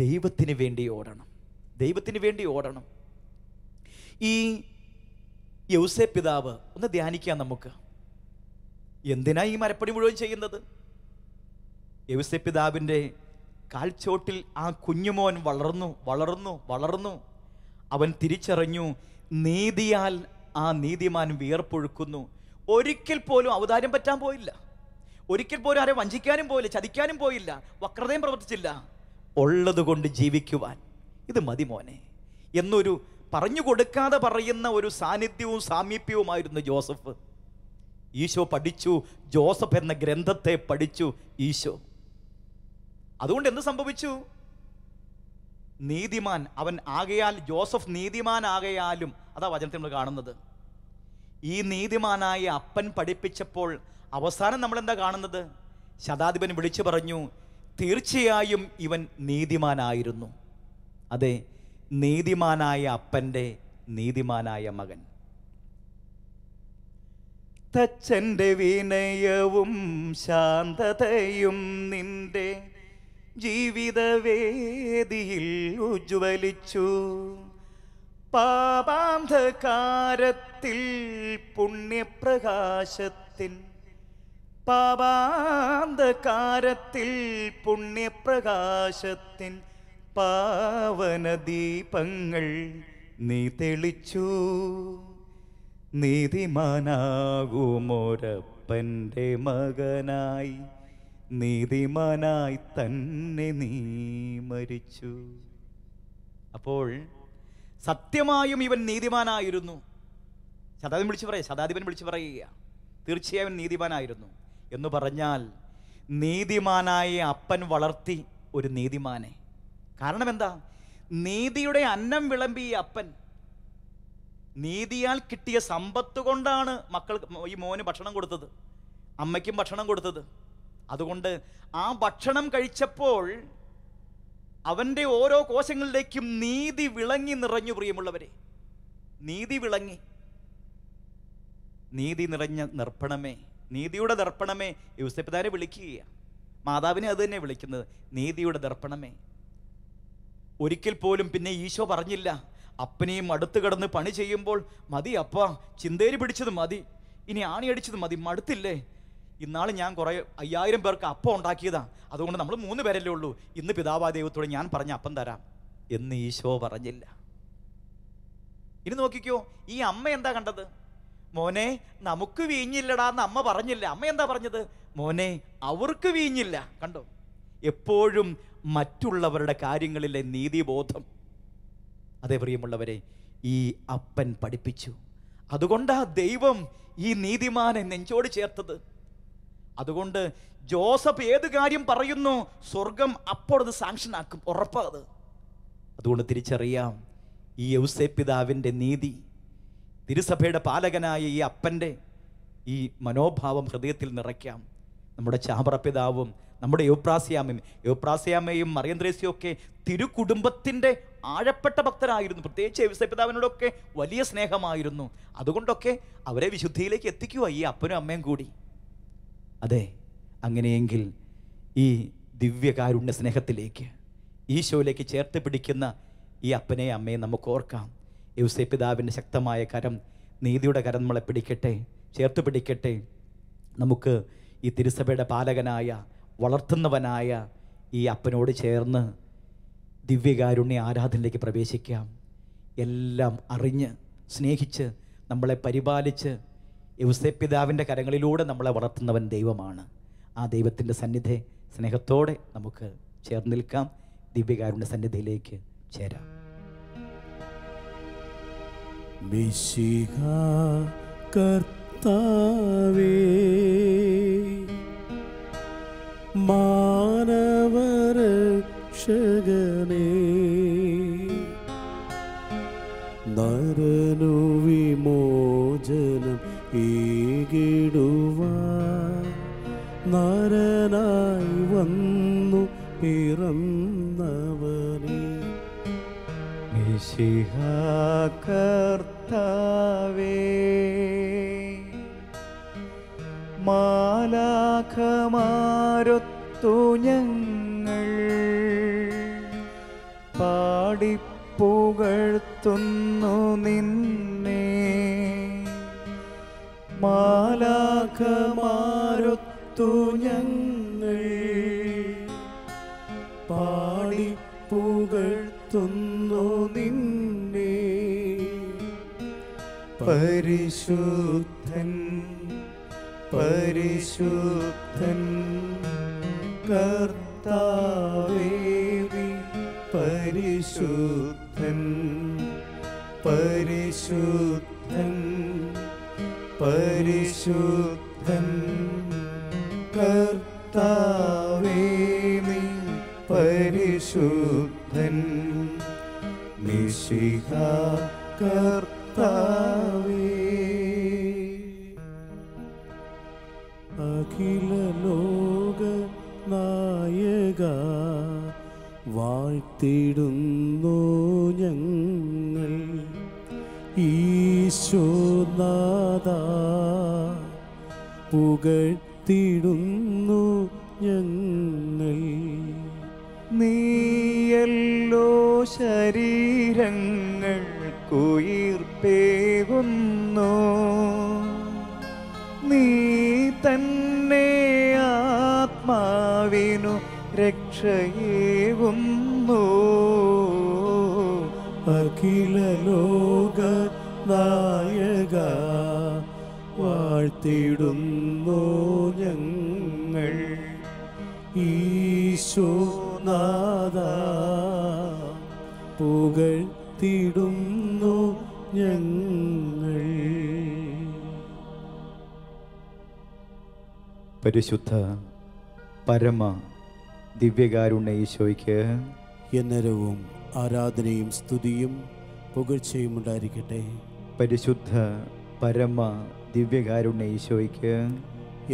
ദൈവത്തിന് വേണ്ടി ഓടണം, ദൈവത്തിന് വേണ്ടി ഓടണം. ഈ യൗസേപ്പ് പിതാവ് ഒന്ന് ധ്യാനിക്കാം നമുക്ക്. എന്തിനാ ഈ മരപ്പണി മുഴുവൻ ചെയ്യുന്നത്? യൗസേപ്പ് പിതാവിൻ്റെ കാൽച്ചോട്ടിൽ ആ കുഞ്ഞുമോൻ വളർന്നു വളർന്നു വളർന്നു. അവൻ തിരിച്ചറിഞ്ഞു, നീതിയാൽ ആ നീതിമാൻ വിയർപ്പൊഴുക്കുന്നു. ഒരിക്കൽ പോലും ഔദാര്യം പറ്റാൻ പോയില്ല, ഒരിക്കൽ പോലും ആരെ വഞ്ചിക്കാനും പോയില്ല, ചതിക്കാനും പോയില്ല, വക്രതയും പ്രവർത്തിച്ചില്ല. ഉള്ളത് കൊണ്ട് ജീവിക്കുവാൻ ഇത് മതി മോനെ എന്നൊരു പറഞ്ഞു കൊടുക്കാതെ പറയുന്ന ഒരു സാന്നിധ്യവും സാമീപ്യവുമായിരുന്നു ജോസഫ്. ഈശോ പഠിച്ചു, ജോസഫ് എന്ന ഗ്രന്ഥത്തെ പഠിച്ചു ഈശോ. അതുകൊണ്ട് എന്ത് സംഭവിച്ചു? നീതിമാൻ അവൻ ആകയാൽ, ജോസഫ് നീതിമാനാകയാലും, അതാ വചനത്തിൽ നമ്മൾ കാണുന്നത്. ഈ നീതിമാനായ അപ്പൻ പഠിപ്പിച്ചപ്പോൾ അവസാനം നമ്മൾ എന്താ കാണുന്നത്? ശതാധിപൻ വിളിച്ചു പറഞ്ഞു, തീർച്ചയായും ഇവൻ നീതിമാനായിരുന്നു. അതെ, നീതിമാനായ അപ്പൻ്റെ നീതിമാനായ മകൻ. തച്ചൻ്റെ വിനയവും ശാന്തതയും നിന്റെ ജീവിതവേദിയിൽ ഉജ്വലിച്ചു. പാപാന്ധകാരത്തിൽ പുണ്യപ്രകാശത്തിൻ, പാപാന്ധകാരത്തിൽ പുണ്യപ്രകാശത്തിൻ പാവനദീപങ്ങൾ നീ തെളിച്ചു. നീതിമാനാകുമൊരപ്പൻ്റെ മകനായി, നീതിമാനായി തന്നെ നീ മരിച്ചു. അപ്പോൾ സത്യമായും ഇവൻ നീതിമാനായിരുന്നു. ശതാധിപൻ വിളിച്ചു പറയുക, തീർച്ചയായും നീതിമാനായിരുന്നു എന്ന് പറഞ്ഞാൽ, നീതിമാനായ അപ്പൻ വളർത്തി ഒരു നീതിമാനെ. കാരണം എന്താ? നീതിയുടെ അന്നം വിളമ്പി ഈ അപ്പൻ. നീതിയാൽ കിട്ടിയ സമ്പത്ത് കൊണ്ടാണ് ഈ മോന് ഭക്ഷണം കൊടുത്തത്, അമ്മയ്ക്കും ഭക്ഷണം കൊടുത്തത്. അതുകൊണ്ട് ആ ഭക്ഷണം കഴിച്ചപ്പോൾ അവൻ്റെ ഓരോ കോശങ്ങളിലേക്കും നീതി വിളങ്ങി നിറഞ്ഞു. പ്രിയമുള്ളവരെ, നീതി വിളങ്ങി. നീതി നിറഞ്ഞ ദർപ്പണമേ, നീതിയുടെ ദർപ്പണമേ. യൂസഫ് പിതാവിനെ വിളിക്കുകയാണ്, മാതാവിനെ അത് തന്നെ വിളിക്കുന്നത്, നീതിയുടെ ദർപ്പണമേ. ഒരിക്കൽ പോലും പിന്നെ ഈശോ പറഞ്ഞില്ല, അപ്പനെയും അടുത്ത് കിടന്ന് പണി ചെയ്യുമ്പോൾ മതി അപ്പ, ചിന്തേരി പിടിച്ചത് മതി, ഇനി ആണി അടിച്ചത് മതി, മടുത്തില്ലേ? ഇന്നാൾ ഞാൻ കുറേ 5000 പേർക്ക് അപ്പം ഉണ്ടാക്കിയതാ, അതുകൊണ്ട് നമ്മൾ 3 പേരല്ലേ ഉള്ളൂ, ഇന്ന് പിതാവായ ദൈവത്തോട് ഞാൻ പറഞ്ഞ അപ്പം തരാം എന്ന് ഈശോ പറഞ്ഞില്ല. ഇനി നോക്കിക്കോ, ഈ അമ്മ എന്താ കണ്ടത്? മോനെ നമുക്ക് വീഞ്ഞില്ലടാ എന്ന് അമ്മ പറഞ്ഞില്ല. അമ്മ എന്താ പറഞ്ഞത്? മോനെ അവർക്ക് വീഞ്ഞില്ല. കണ്ടോ, എപ്പോഴും മറ്റുള്ളവരുടെ കാര്യങ്ങളിലെ നീതിബോധം. അതേ പ്രിയമുള്ളവരെ, ഈ അപ്പൻ പഠിപ്പിച്ചു. അതുകൊണ്ടാ ദൈവം ഈ നീതിമാനെ നെഞ്ചോട് ചേർത്തത്. അതുകൊണ്ട് ജോസഫ് ഏത് കാര്യം പറയുന്നു, സ്വർഗം അപ്പോഴത് സാങ്ഷനാക്കും, ഉറപ്പാത്. അതുകൊണ്ട് തിരിച്ചറിയാം, ഈ യൗസേപ്പ് പിതാവിൻ്റെ നീതി, തിരുസഭയുടെ പാലകനായ ഈ അപ്പൻ്റെ ഈ മനോഭാവം ഹൃദയത്തിൽ നിറയ്ക്കാം. നമ്മുടെ ചാമറ പിതാവും നമ്മുടെ യോപ്രാസ്യാമ്മയും മറിയം ത്രേസ്യയും ഒക്കെ തിരുകുടുംബത്തിൻ്റെ ആഴപ്പെട്ട ഭക്തരായിരുന്നു. പ്രത്യേകിച്ച് യൗസേപ്പ് പിതാവിനോടൊക്കെ വലിയ സ്നേഹമായിരുന്നു. അതുകൊണ്ടൊക്കെ അവരെ വിശുദ്ധിയിലേക്ക് എത്തിക്കുക ഈ അപ്പനും അമ്മയും കൂടി. അതെ, അങ്ങനെയെങ്കിൽ ഈ ദിവ്യകാരുണ്യ സ്നേഹത്തിലേക്ക്, ഈശോയിലേക്ക് ചേർത്ത് പിടിക്കുന്ന ഈ അപ്പനെ അമ്മയെ നമുക്ക് ഓർക്കാം. യൗസേപ്പ് പിതാവിൻ്റെ ശക്തമായ കരം, നീതിയുടെ കരം നമ്മളെ പിടിക്കട്ടെ, ചേർത്ത് പിടിക്കട്ടെ. നമുക്ക് ഈ തിരുസഭയുടെ പാലകനായ, വളർത്തുന്നവനായ ഈ അപ്പനോട് ചേർന്ന് ദിവ്യകാരുണ്യ ആരാധനയിലേക്ക് പ്രവേശിക്കാം. എല്ലാം അറിഞ്ഞ് സ്നേഹിച്ച് നമ്മളെ പരിപാലിച്ച് യൗസേപ്പ് പിതാവിൻ്റെ കരങ്ങളിലൂടെ നമ്മളെ വളർത്തുന്നവൻ ദൈവമാണ്. ആ ദൈവത്തിൻ്റെ സന്നിധി സ്നേഹത്തോടെ നമുക്ക് ചേർന്ന് നിൽക്കാം, ദിവ്യകാരുണ്യ സന്നിധിയിലേക്ക് ചേരാം. മിശിഹാ കർത്താവേ, മാനവരക്ഷകനേ, നരനു വിമോചനം ഏകിടുവാൻ നരനായി വന്നു പിറന്നവനേ, മിശിഹാ കർത്താവേ, മാലാഖമാരൊത്തു ഞങ്ങൾ പാടിപ്പുകഴ്ത്തുന്നു നിന്നെ. മാലാഖമാരൊത്തു ഞങ്ങൾ പാടിപ്പുകഴ്ത്തുന്നു നിന്നെ. പരിശുദ്ധൻ പരിശുദ്ധൻ കർത്താവേ, പരിശുദ്ധൻ പരിശുദ്ധൻ പരിശുദ്ധൻ കർത്താവേ, പരിശുദ്ധൻ മിശിഹാ കർത്താവേ. അഖില ലോക നായക വാഴ്ത്തിടുന്നു ഞങ്ങൾ, ഈശോനാഥ പുകഴ്ത്തിടുന്നു ഞങ്ങൾ. നീയല്ലോ ശരീരങ്ങൾക്കുയിർപ്പേകുന്നു, നീ തന്നെ ആത്മാവിനു രക്ഷയേകുന്നു. അഖില ലോക നായക വാഴ്ത്തിടുന്നു ഞങ്ങൾ, ഈശോനാഥ പുകഴ്ത്തിടുന്നു ഞങ്ങൾ. പരിശുദ്ധ പരമ ദിവ്യകാരുണ്യ ഈശോയ്ക്ക് എന്നരവും ആരാധനയും സ്തുതിയും പുകഴ്ചയും ഉണ്ടായിരിക്കട്ടെ. പരിശുദ്ധ പരമ ദിവ്യകാരുണ്യ ഈശോയ്ക്ക്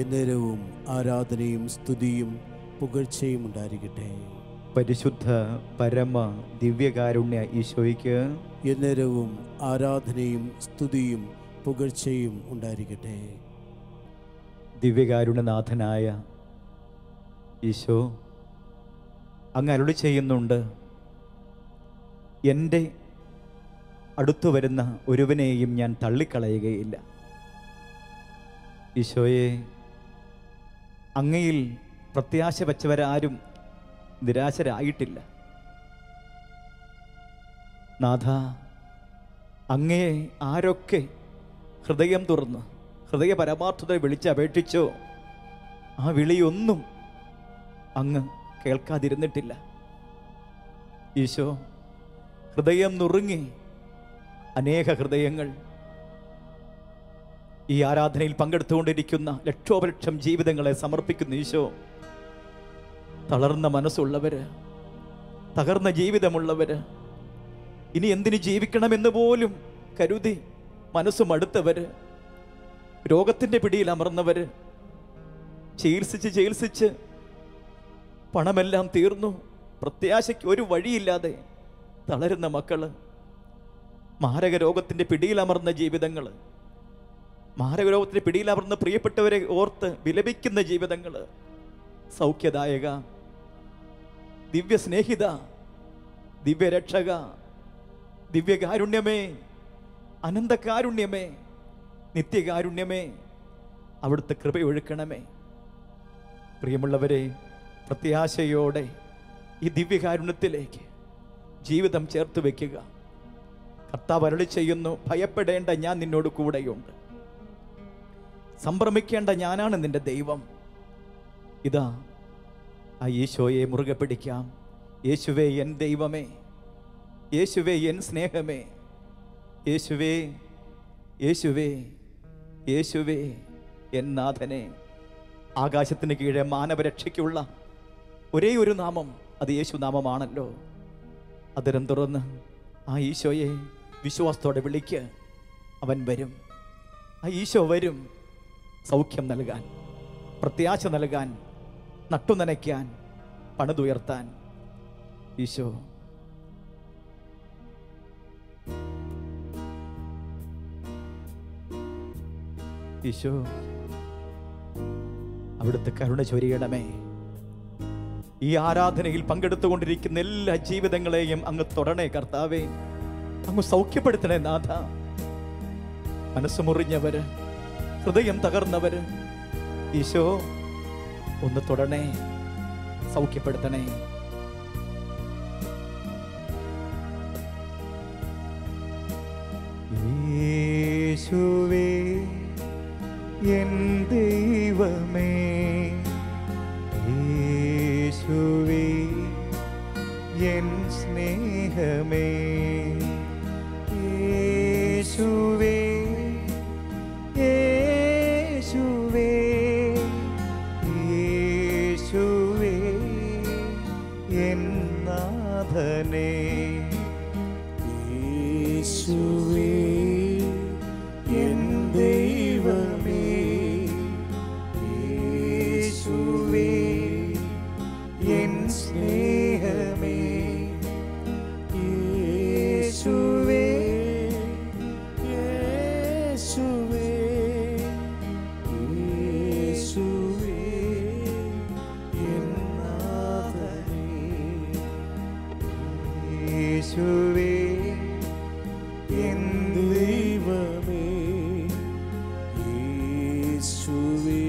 എന്നരവും ആരാധനയും സ്തുതിയും പുകഴ്ചയും ഉണ്ടായിരിക്കട്ടെ. പരിശുദ്ധ പരമ ദിവ്യകാരുണ്യ ഈശോയ്ക്ക് എന്നരവും ആരാധനയും സ്തുതിയും പുകഴ്ചയും ഉണ്ടായിരിക്കട്ടെ. ദിവ്യകാരുണ്യനാഥനായ ഈശോ അങ്ങ് അരുളി ചെയ്യുന്നുണ്ട്, എൻ്റെ അടുത്തു വരുന്ന ഒരുവനെയും ഞാൻ തള്ളിക്കളയുകയില്ല. ഈശോയെ, അങ്ങയിൽ പ്രത്യാശ വച്ചവരാരും നിരാശരായിട്ടില്ല. നാഥ, അങ്ങയെ ആരൊക്കെ ഹൃദയം തുറന്ന് ഹൃദയ പരമാർത്ഥത വിളിച്ചപേക്ഷിച്ചോ ആ വിളിയൊന്നും അങ്ങ് കേൾക്കാതിരുന്നിട്ടില്ല. ഈശോ, ഹൃദയം നുറുങ്ങി അനേക ഹൃദയങ്ങൾ ഈ ആരാധനയിൽ പങ്കെടുത്തുകൊണ്ടിരിക്കുന്ന ലക്ഷോപലക്ഷം ജീവിതങ്ങളെ സമർപ്പിക്കുന്ന ഈശോ, തളർന്ന മനസ്സുള്ളവര്, തകർന്ന ജീവിതമുള്ളവര്, ഇനി എന്തിനു ജീവിക്കണമെന്ന് പോലും കരുതി മനസ്സ് മടുത്തവര്, രോഗത്തിൻ്റെ പിടിയിൽ അമർന്നവര്, ചികിത്സിച്ച് പണമെല്ലാം തീർന്നു, പ്രത്യാശയ്ക്ക് ഒരു വഴിയില്ലാതെ തളരുന്ന മക്കള്, മാരക രോഗത്തിൻ്റെ പിടിയിലമർന്ന ജീവിതങ്ങൾ, മാരക രോഗത്തിൻ്റെ പിടിയിലമർന്ന പ്രിയപ്പെട്ടവരെ ഓർത്ത് വിലപിക്കുന്ന ജീവിതങ്ങൾ, സൗഖ്യദായക, ദിവ്യ സ്നേഹിത, ദിവ്യരക്ഷക, ദിവ്യകാരുണ്യമേ, അനന്തകാരുണ്യമേ, നിത്യകാരുണ്യമേ, അവിടുത്തെ കൃപയൊഴുക്കണമേ. പ്രിയമുള്ളവരെ, പ്രത്യാശയോടെ ഈ ദിവ്യകാരുണ്യത്തിലേക്ക് ജീവിതം ചേർത്ത് വയ്ക്കുക. കർത്താവ് അരുളി ചെയ്യുന്നു, ഭയപ്പെടേണ്ട, ഞാൻ നിന്നോട് കൂടെയുണ്ട്. സംഭ്രമിക്കേണ്ട, ഞാനാണ് നിന്റെ ദൈവം. ഇതാ ആ ഈശോയെ മുറുകെ പിടിക്കാം. യേശുവേ എൻ ദൈവമേ, യേശുവേ എൻ സ്നേഹമേ, യേശുവേ യേശുവേ യേശുവേ എൻ നാഥനെ. ആകാശത്തിന് കീഴെ മാനവരക്ഷയ്ക്കുള്ള ഒരേ ഒരു നാമം അത് യേശുനാമമാണല്ലോ. അതിരം തുറന്ന് ആ ഈശോയെ വിശ്വാസത്തോടെ വിളിക്ക്. അവൻ വരും, ആ ഈശോ വരും സൗഖ്യം നൽകാൻ, പ്രത്യാശ നൽകാൻ, നട്ടുനനയ്ക്കാൻ, പണിതുയർത്താൻ. ഈശോ ഈശോ അവിടുത്തെ കരുണ ചൊരിയണമേ. ഈ ആരാധനയിൽ പങ്കെടുത്തുകൊണ്ടിരിക്കുന്ന എല്ലാ ജീവിതങ്ങളെയും അങ്ങ് തൊടണേ കർത്താവേ. അങ്ങ് സൗഖ്യപ്പെടുത്തണേ നാഥ. മനസ്സ് മുറിഞ്ഞവര്, ഹൃദയം തകർന്നവര്, ഈശോ ഒന്ന് തൊടണേ, സൗഖ്യപ്പെടുത്തണേ. യേശുവേ എൻ ദൈവമേ, യേശുവേ എൻ സ്നേഹമേ, യേശുവേ യേശുവേ യേശുവേ എൻ നാഥനേ, യേശുവേ എൻ ദൈവമേ, യേശുവേ എൻ സ്നേഹമേ, യേശുവേ യേശുവേ യേശുവേ എൻ നാഥനേ, യേശുവേ എൻ ദൈവമേ, യേശുവേ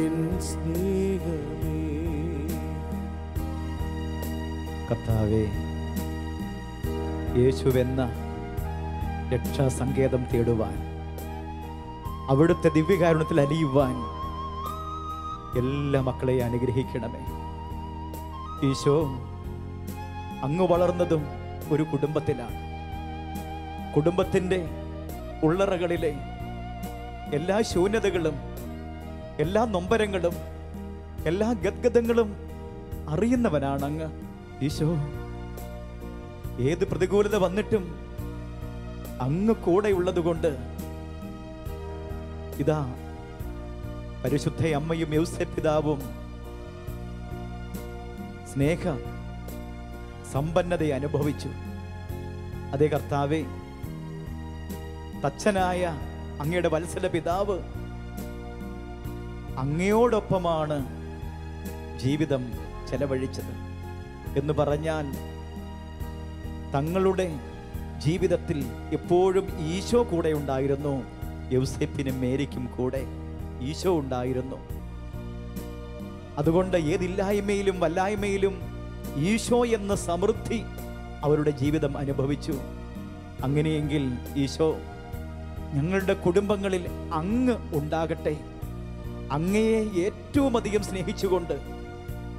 എൻ സ്നേഹമേ. കർത്താവേ, യേശുവെന്ന രക്ഷാസങ്കേതം തേടുവാൻ, അവിടുത്തെ ദിവ്യകാരുണ്യത്തിൽ അലിയുവാൻ എല്ലാ മക്കളെയും അനുഗ്രഹിക്കണമേ. ഈശോ, അങ്ങ് വളർന്നതും ഒരു കുടുംബത്തിലാണ്. കുടുംബത്തിൻ്റെ ഉള്ളറകളിലെ എല്ലാ ശൂന്യതകളും, എല്ലാ നൊമ്പരങ്ങളും, എല്ലാ ഗദ്ഗതങ്ങളും അറിയുന്നവനാണ് അങ്ങ്. ഈശോ, ഏത് പ്രതികൂലത വന്നിട്ടും അങ്ങ് കൂടെയുള്ളത് കൊണ്ട് ഇതാ പരിശുദ്ധ അമ്മയും യൗസേപ്പ് പിതാവും സ്നേഹ സമ്പന്നതയെ അനുഭവിച്ചു. അതേ കർത്താവേ, തച്ചനായ അങ്ങയുടെ വത്സല പിതാവ് അങ്ങയോടൊപ്പമാണ് ജീവിതം ചെലവഴിച്ചത് എന്ന് പറഞ്ഞാൽ തങ്ങളുടെ ജീവിതത്തിൽ എപ്പോഴും ഈശോ കൂടെ ഉണ്ടായിരുന്നു. യൗസേപ്പിനും മേരിക്കും കൂടെ ഈശോ ഉണ്ടായിരുന്നു. അതുകൊണ്ട് ഏതില്ലായ്മയിലും വല്ലായ്മയിലും ഈശോ എന്ന സമൃദ്ധി അവരുടെ ജീവിതം അനുഭവിച്ചു. അങ്ങനെയെങ്കിൽ ഈശോ, ഞങ്ങളുടെ കുടുംബങ്ങളിൽ അങ്ങ് ഉണ്ടാകട്ടെ. അങ്ങയെ ഏറ്റവും അധികം സ്നേഹിച്ചുകൊണ്ട്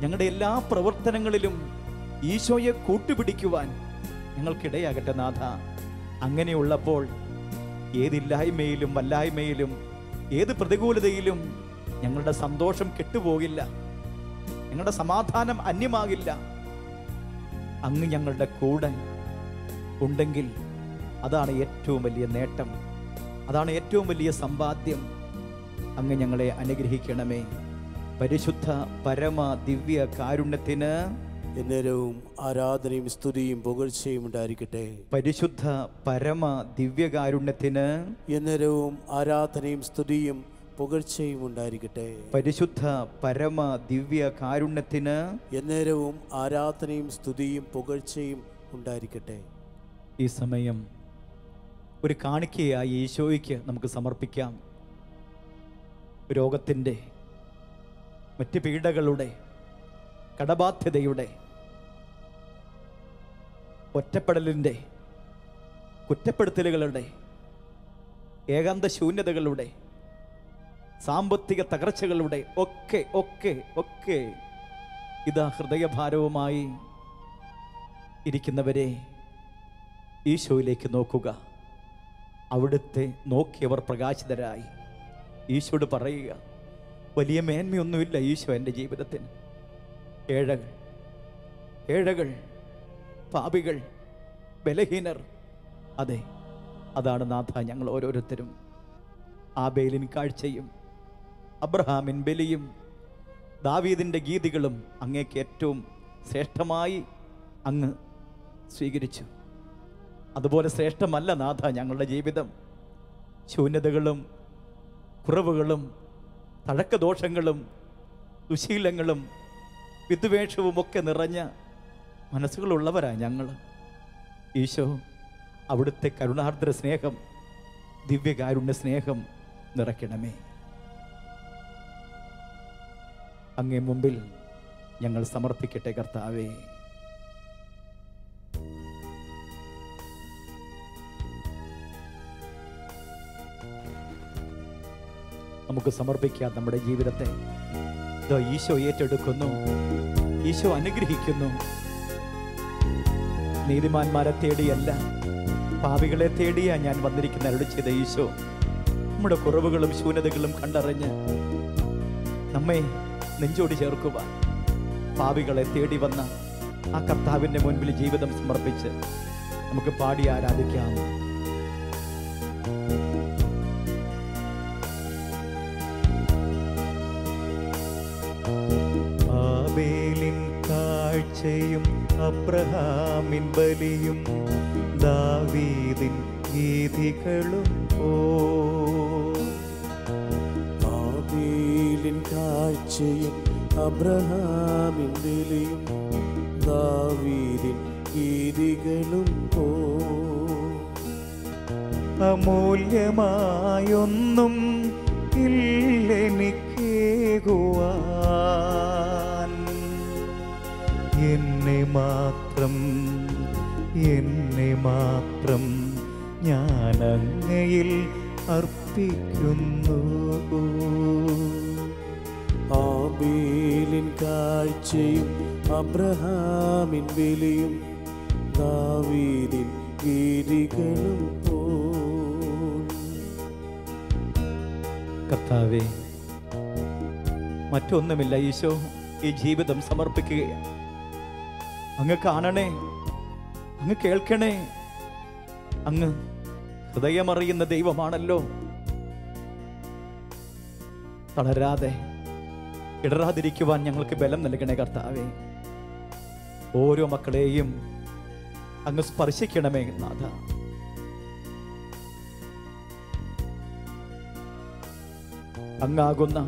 ഞങ്ങളുടെ എല്ലാ പ്രവർത്തനങ്ങളിലും ഈശോയെ കൂട്ടുപിടിക്കുവാൻ ഞങ്ങൾക്കിടയാകട്ടെ നാഥ. അങ്ങനെയുള്ളപ്പോൾ ഏതില്ലായ്മയിലും വല്ലായ്മയിലും ഏത് പ്രതികൂലതയിലും ഞങ്ങളുടെ സന്തോഷം കെട്ടുപോകില്ല, ഞങ്ങളുടെ സമാധാനം അന്യമാകില്ല. അങ്ങ് ഞങ്ങളുടെ കൂടെ ഉണ്ടെങ്കിൽ അതാണ് ഏറ്റവും വലിയ നേട്ടം, അതാണ് ഏറ്റവും വലിയ സമ്പാദ്യം. അങ്ങ് ഞങ്ങളെ അനുഗ്രഹിക്കണമേ. പരിശുദ്ധ പരമ ദിവ്യ കാരുണ്യത്തിന് എന്നേരവും ആരാധനയും സ്തുതിയും പുകഴ്ചയും ഉണ്ടായിരിക്കട്ടെ. പരിശുദ്ധ പരമ ദിവ്യകാരുണ്യത്തിന് എന്നേരവും ആരാധനയും സ്തുതിയും പുകഴ്ചയും ഉണ്ടായിരിക്കട്ടെ. പരിശുദ്ധ പരമ ദിവ്യ കാരുണ്യത്തിന് എന്നേരവും ആരാധനയും സ്തുതിയും പുകഴ്ചയും ഉണ്ടായിരിക്കട്ടെ. ഈ സമയം ഒരു കാണിക്കയായി ഈശോയ്ക്ക് നമുക്ക് സമർപ്പിക്കാം. രോഗത്തിൻ്റെ, മറ്റ് പീഡകളുടെ, കടബാധ്യതയുടെ, ഒറ്റപ്പെടലിൻ്റെ, കുറ്റപ്പെടുത്തലുകളുടെ, ഏകാന്ത ശൂന്യതകളുടെ, സാമ്പത്തിക തകർച്ചകളുടെ ഒക്കെ ഒക്കെ ഒക്കെ ഇതാ ഹൃദയഭാരവുമായി ഇരിക്കുന്നവരെ ഈശോയിലേക്ക് നോക്കുക. അവിടുത്തെ നോക്കിയവർ പ്രകാശിതരായി. ഈശോയോട് പറയുക, വലിയ മേന്മയൊന്നുമില്ല ഈശോ എൻ്റെ ജീവിതത്തിന്. ഏഴകൾ, പാപികൾ, ബലഹീനർ, അതെ, അതാണ് നാഥ ഞങ്ങൾ ഓരോരുത്തരും. ആബേലിൻ കാഴ്ചയും അബ്രഹാമിൻ ബലിയും ദാവീദിൻ്റെ ഗീതികളും അങ്ങേക്ക് ഏറ്റവും ശ്രേഷ്ഠമായി അങ്ങ് സ്വീകരിച്ചു. അതുപോലെ ശ്രേഷ്ഠമല്ല നാഥ ഞങ്ങളുടെ ജീവിതം. ശൂന്യതകളും കുറവുകളും തഴക്കദോഷങ്ങളും ദുശീലങ്ങളും വിദ്വേഷവും ഒക്കെ നിറഞ്ഞ മനസ്സുകളുള്ളവരാണ് ഞങ്ങൾ. ഈശോ, അവിടുത്തെ കരുണാർദ്ര സ്നേഹം, ദിവ്യകാരുണ്യ സ്നേഹം നിറയ്ക്കണമേ. അങ്ങേ മുമ്പിൽ ഞങ്ങൾ സമർപ്പിക്കട്ടെ കർത്താവേ. നമുക്ക് സമർപ്പിക്കാം നമ്മുടെ ജീവിതത്തെ. ഇതോ ഈശോ ഏറ്റെടുക്കുന്നു, ഈശോ അനുഗ്രഹിക്കുന്നു. നീതിമാന്മാരെ തേടിയല്ല, പാപികളെ തേടിയാ ഞാൻ വന്നിരിക്കുന്ന അരുളി ചെയ്ത ഈശോ നമ്മുടെ കുറവുകളും ശൂന്യതകളും കണ്ടറിഞ്ഞ് നമ്മെ നെഞ്ചോട് ചേർക്കുവാൻ പാപികളെ തേടി വന്ന ആ കർത്താവിൻ്റെ മുൻപിൽ ജീവിതം സമർപ്പിച്ച് നമുക്ക് പാടി ആരാധിക്കാം. ആബേലിൻ കാഴ്ചയും അബ്രഹാമിൻ ബലിയും ദാവീദിൻ ഗീതികളും ആബേലിൻ കാഴ്ചയും അബ്രഹാമിൻ ബലിയും ദാവീദിൻ ഗീതികളും അമൂല്യമായൊന്നും ഇല്ലെനിക്കേകുവാൻ, എന്നെ മാത്രം ഞാൻ അങ്ങയിൽ അർപ്പിക്കുന്നു. ആബേലിൻ കാഴ്ചയും അബ്രഹാമിൻ ബലിയും ദാവീദിൻ ഗീതികളും കർത്താവേ, മറ്റൊന്നുമില്ല ഈശോ, ഈ ജീവിതം സമർപ്പിക്കുകയാണ്. അങ്ങ് കാണണേ, അങ്ങ് കേൾക്കണേ. അങ്ങ് ഹൃദയമറിയുന്ന ദൈവമാണല്ലോ. തളരാതെ ഇടറാതിരിക്കുവാൻ ഞങ്ങൾക്ക് ബലം നൽകണേ കർത്താവേ. ഓരോ മക്കളെയും അങ്ങ് സ്പർശിക്കണമേ നാഥ. അങ്ങാകുന്ന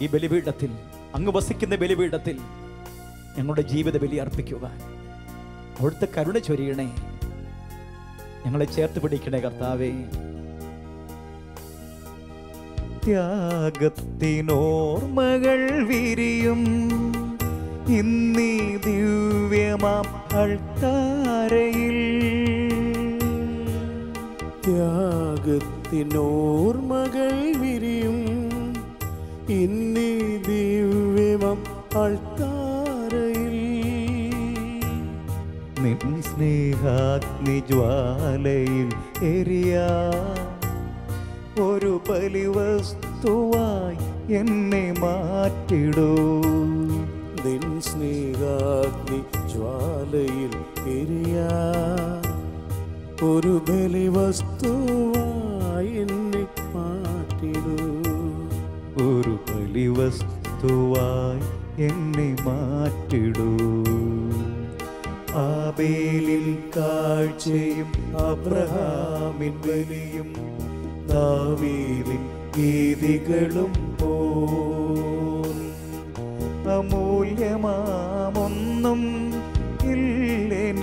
ഈ ബലിപീഠത്തിൽ, അങ്ങ് വസിക്കുന്ന ബലിപീഠത്തിൽ ഞങ്ങളുടെ ജീവിത ബലി അർപ്പിക്കുവാൻ അവിടുത്തെ കരുണ ചൊരിയണേ. ഞങ്ങളെ ചേർത്ത് പിടിക്കണേ കർത്താവേ. ത്യാഗത്തിനോർമ്മകൾ വിരിയും ഇന്നീ ദിവ്യമാം അൾത്താരയിൽ, ത്യാഗത്തിനോർമ്മകൾ വിരിയും ഇന്നീ ദിവ്യമാം അൾത്താരയിൽ, നിൻ സ്നേഹാഗ്നി ജ്വാലയിൽ എരിയാ ഒരു ബലിവസ്തുവായി എന്നെ മാറ്റിടൂ. നിൻ സ്നേഹാഗ്നി ജ്വാലയിൽ എരിയാ ഒരു ബലിവസ്തുവായി എന്നെ മാറ്റിടൂ. ഒരു ബലിവസ്തുവായി എന്നെ മാറ്റിടൂ. ആബേലിൻ കാഴ്ചയും അബ്രഹാമിൻ ബലിയും ദാവീദിൻ ഗീതികളും പോൽ അമൂല്യമാമൊന്നും ഇല്ലെനിക്കേകുവാൻ,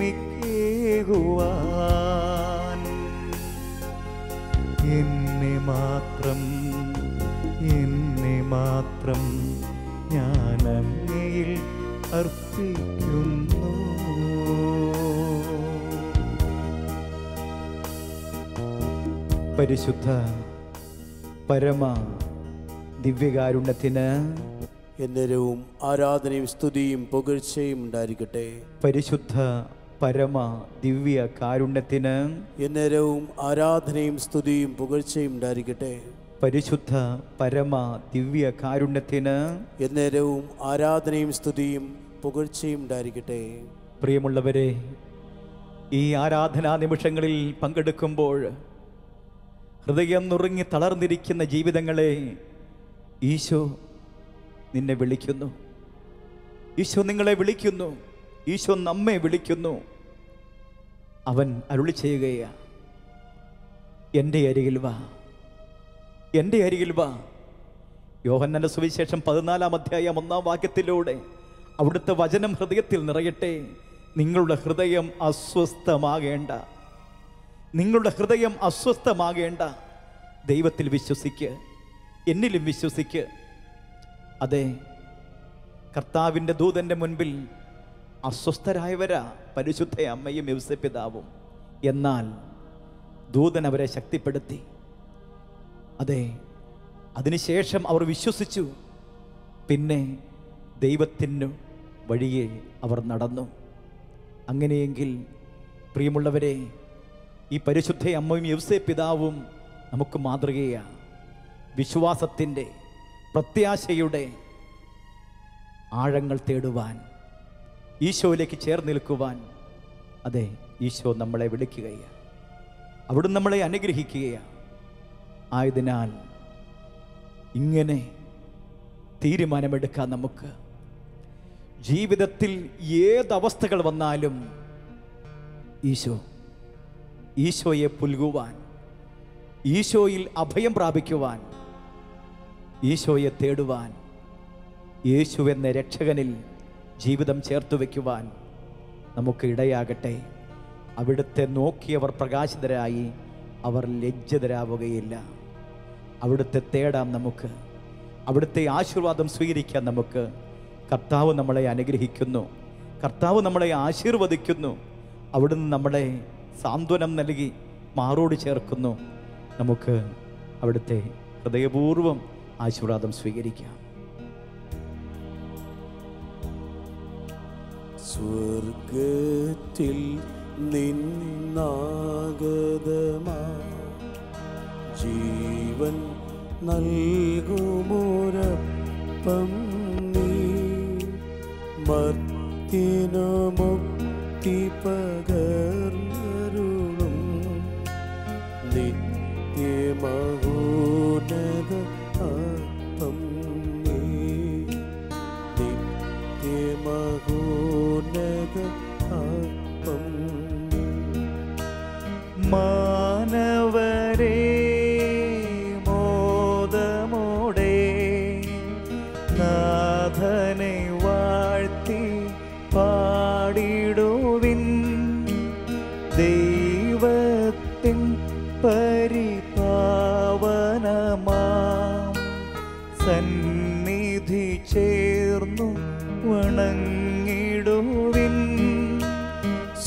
എന്നെ മാത്രം ഞാൻ അങ്ങയിൽ അർപ്പിക്കുന്നു. പരിശുദ്ധ പരമ ദിവ്യകാരുണ്യത്തിന് എന്നേരവും ആരാധനയും സ്തുതിയും പുകഴ്ചയും ഉണ്ടായിരിക്കട്ടെ. പരിശുദ്ധ പരമ ദിവ്യ കാരുണ്യത്തിന് എന്നേരവും ആരാധനയും സ്തുതിയും പുകഴ്ചയും ഉണ്ടായിരിക്കട്ടെ. പരിശുദ്ധ പരമ ദിവ്യ കാരുണ്യത്തിന് എന്നേരവും ആരാധനയും സ്തുതിയും പുകഴ്ചയും ഉണ്ടായിരിക്കട്ടെ. പ്രിയമുള്ളവരെ, ഈ ആരാധനാ നിമിഷങ്ങളിൽ പങ്കെടുക്കുമ്പോൾ ഹൃദയം നുറുങ്ങി തളർന്നിരിക്കുന്ന ജീവിതങ്ങളെ ഈശോ നിന്നെ വിളിക്കുന്നു. ഈശോ നിങ്ങളെ വിളിക്കുന്നു. ഈശോ നമ്മെ വിളിക്കുന്നു. അവൻ അരുളി ചെയ്യുകയാണ്, എൻ്റെ അരികിൽ വാ, എൻ്റെ അരികിൽ വാ. യോഹന്നാന്റെ സുവിശേഷം 14-ാം അധ്യായം 1-ാം വാക്യത്തിലൂടെ അവിടുത്തെ വചനം ഹൃദയത്തിൽ നിറയട്ടെ. നിങ്ങളുടെ ഹൃദയം അസ്വസ്ഥമാകേണ്ട, നിങ്ങളുടെ ഹൃദയം അസ്വസ്ഥമാകേണ്ട. ദൈവത്തിൽ വിശ്വസിക്ക്, എന്നിലും വിശ്വസിക്ക്. അതെ, കർത്താവിൻ്റെ ദൂതൻ്റെ മുൻപിൽ അസ്വസ്ഥരായവരാ പരിശുദ്ധ അമ്മയും യൗസേപ്പിതാവും. എന്നാൽ ദൂതൻ അവരെ ശക്തിപ്പെടുത്തി. അതെ, അതിനുശേഷം അവർ വിശ്വസിച്ചു. പിന്നെ ദൈവത്തിനു വഴിയെ അവർ നടന്നു. അങ്ങനെയെങ്കിൽ പ്രിയമുള്ളവരെ, ഈ പരിശുദ്ധ അമ്മയും യൗസേപ്പിതാവും നമുക്ക് മാതൃകയാണ്. വിശ്വാസത്തിൻ്റെ, പ്രത്യാശയുടെ ആഴങ്ങൾ തേടുവാൻ, ഈശോയിലേക്ക് ചേർന്ന് നിൽക്കുവാൻ. അതെ, ഈശോ നമ്മളെ വിളിക്കുകയാണ്, അവിടുന്ന് നമ്മളെ അനുഗ്രഹിക്കുകയാണ്. ആയതിനാൽ ഇങ്ങനെ തീരുമാനമെടുക്കാൻ നമുക്ക് ജീവിതത്തിൽ ഏതവസ്ഥകൾ വന്നാലും ഈശോയെ പുൽകുവാൻ, ഈശോയിൽ അഭയം പ്രാപിക്കുവാൻ, ഈശോയെ തേടുവാൻ, യേശു എന്ന രക്ഷകനിൽ ജീവിതം ചേർത്തു വയ്ക്കുവാൻ നമുക്ക് ഇടയാകട്ടെ. അവിടുത്തെ നോക്കിയവർ പ്രകാശിതരായി, അവർ ലജ്ജിതരാവുകയില്ല. അവിടുത്തെ തേടാം നമുക്ക്, അവിടുത്തെ ആശീർവാദം സ്വീകരിക്കാൻ നമുക്ക്. കർത്താവ് നമ്മളെ അനുഗ്രഹിക്കുന്നു, കർത്താവ് നമ്മളെ ആശീർവദിക്കുന്നു. അവിടുന്ന് നമ്മളെ സാന്ത്വനം നൽകി മാറോട് ചേർക്കുന്നു. നമുക്ക് അവിടുത്തെ ഹൃദയപൂർവ്വം ആശീർവാദം സ്വീകരിക്കാം. സ്വർഗത്തിൽ നിന്നാഗതമാ ജീവൻ നൽകുമൊരപ്പം നീ, മർത്യനു മുക്തി പകർന്നരുളും നിത്യമഹോന്നത അപ്പം നീ, നിത്യമഹോന്നത അപ്പം. മാനവരേ മോദമോടെ നാഥനെ വാഴ്ത്തി പാടിടുവിൻ. ദൈവത്തിൻ പരിപാവനമാം സന്നിധി ചേർന്നു വണങ്ങിടുവിൻ.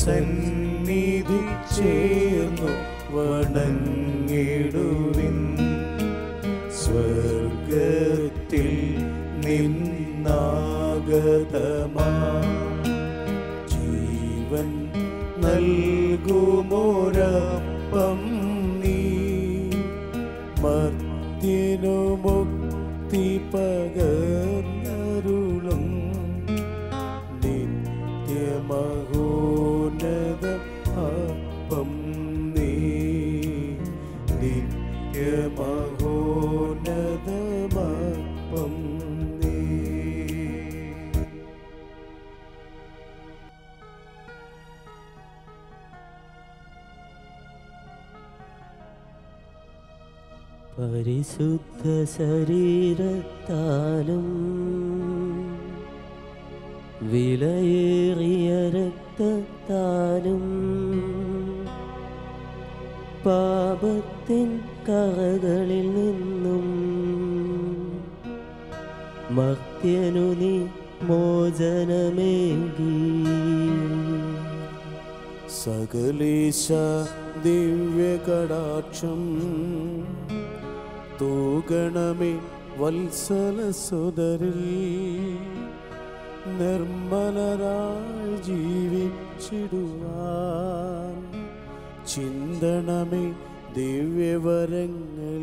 സന്നിധി ചേർന്നു വണങ്ങിടുവിൻ. സ്വർഗത്തിൽ നിന്നാഗതമാ ജീവൻ നൽകുമൊരപ്പം നീ, മർത്യനു മുക്തി പകർന്നരുളും നിത്യമഹോന്നത അപ്പം നീ, നിത്യമഹോന്നതമപ്പം നീ. പരിശുദ്ധ ശരീരത്താലും വിലയേറിയ രക്തത്താലും പാപത്തിൻ കറകളിൽ നിന്നും മർത്യനു നീ മോചനമേകി. സകലേശ ദിവ്യകടാക്ഷം തൂഗണമേ വത്സലസുതരിൽ, നിർമ്മലരായി ജീവിച്ചിടുവാൻ ചിന്തണമേ ദിവ്യവരങ്ങൾ.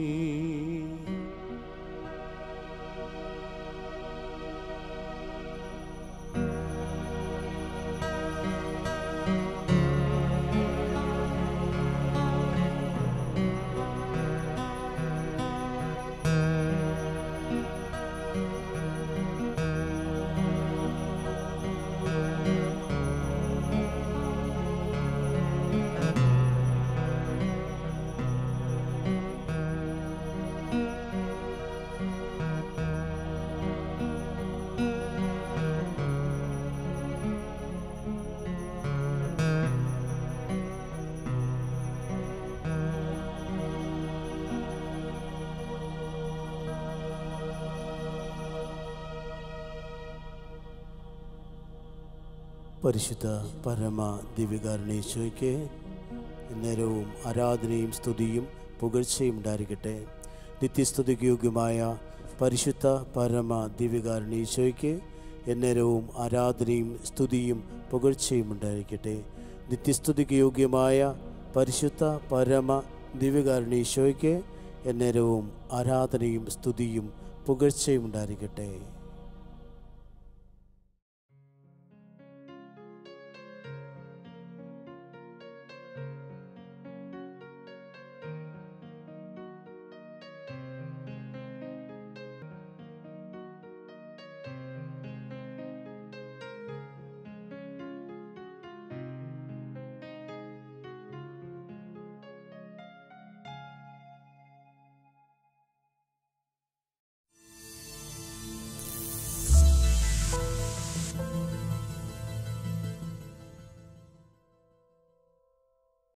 പരിശുദ്ധ പരമ ദിവ്യകാരുണ്യേശോയ്ക്ക് നേരവും ആരാധനയും സ്തുതിയും പുകഴ്ചയും ഉണ്ടായിരിക്കട്ടെ. നിത്യസ്തുതിക്ക് യോഗ്യമായ പരിശുദ്ധ പരമ ദിവ്യകാരുണ്യേശോയ്ക്ക് എന്നേരവും ആരാധനയും സ്തുതിയും പുകഴ്ചയും ഉണ്ടായിരിക്കട്ടെ. നിത്യസ്തുതിക്ക് യോഗ്യമായ പരിശുദ്ധ പരമ ദിവ്യകാരുണ്യേശോയ്ക്ക് എന്നേരവും ആരാധനയും സ്തുതിയും പുകഴ്ചയും ഉണ്ടായിരിക്കട്ടെ.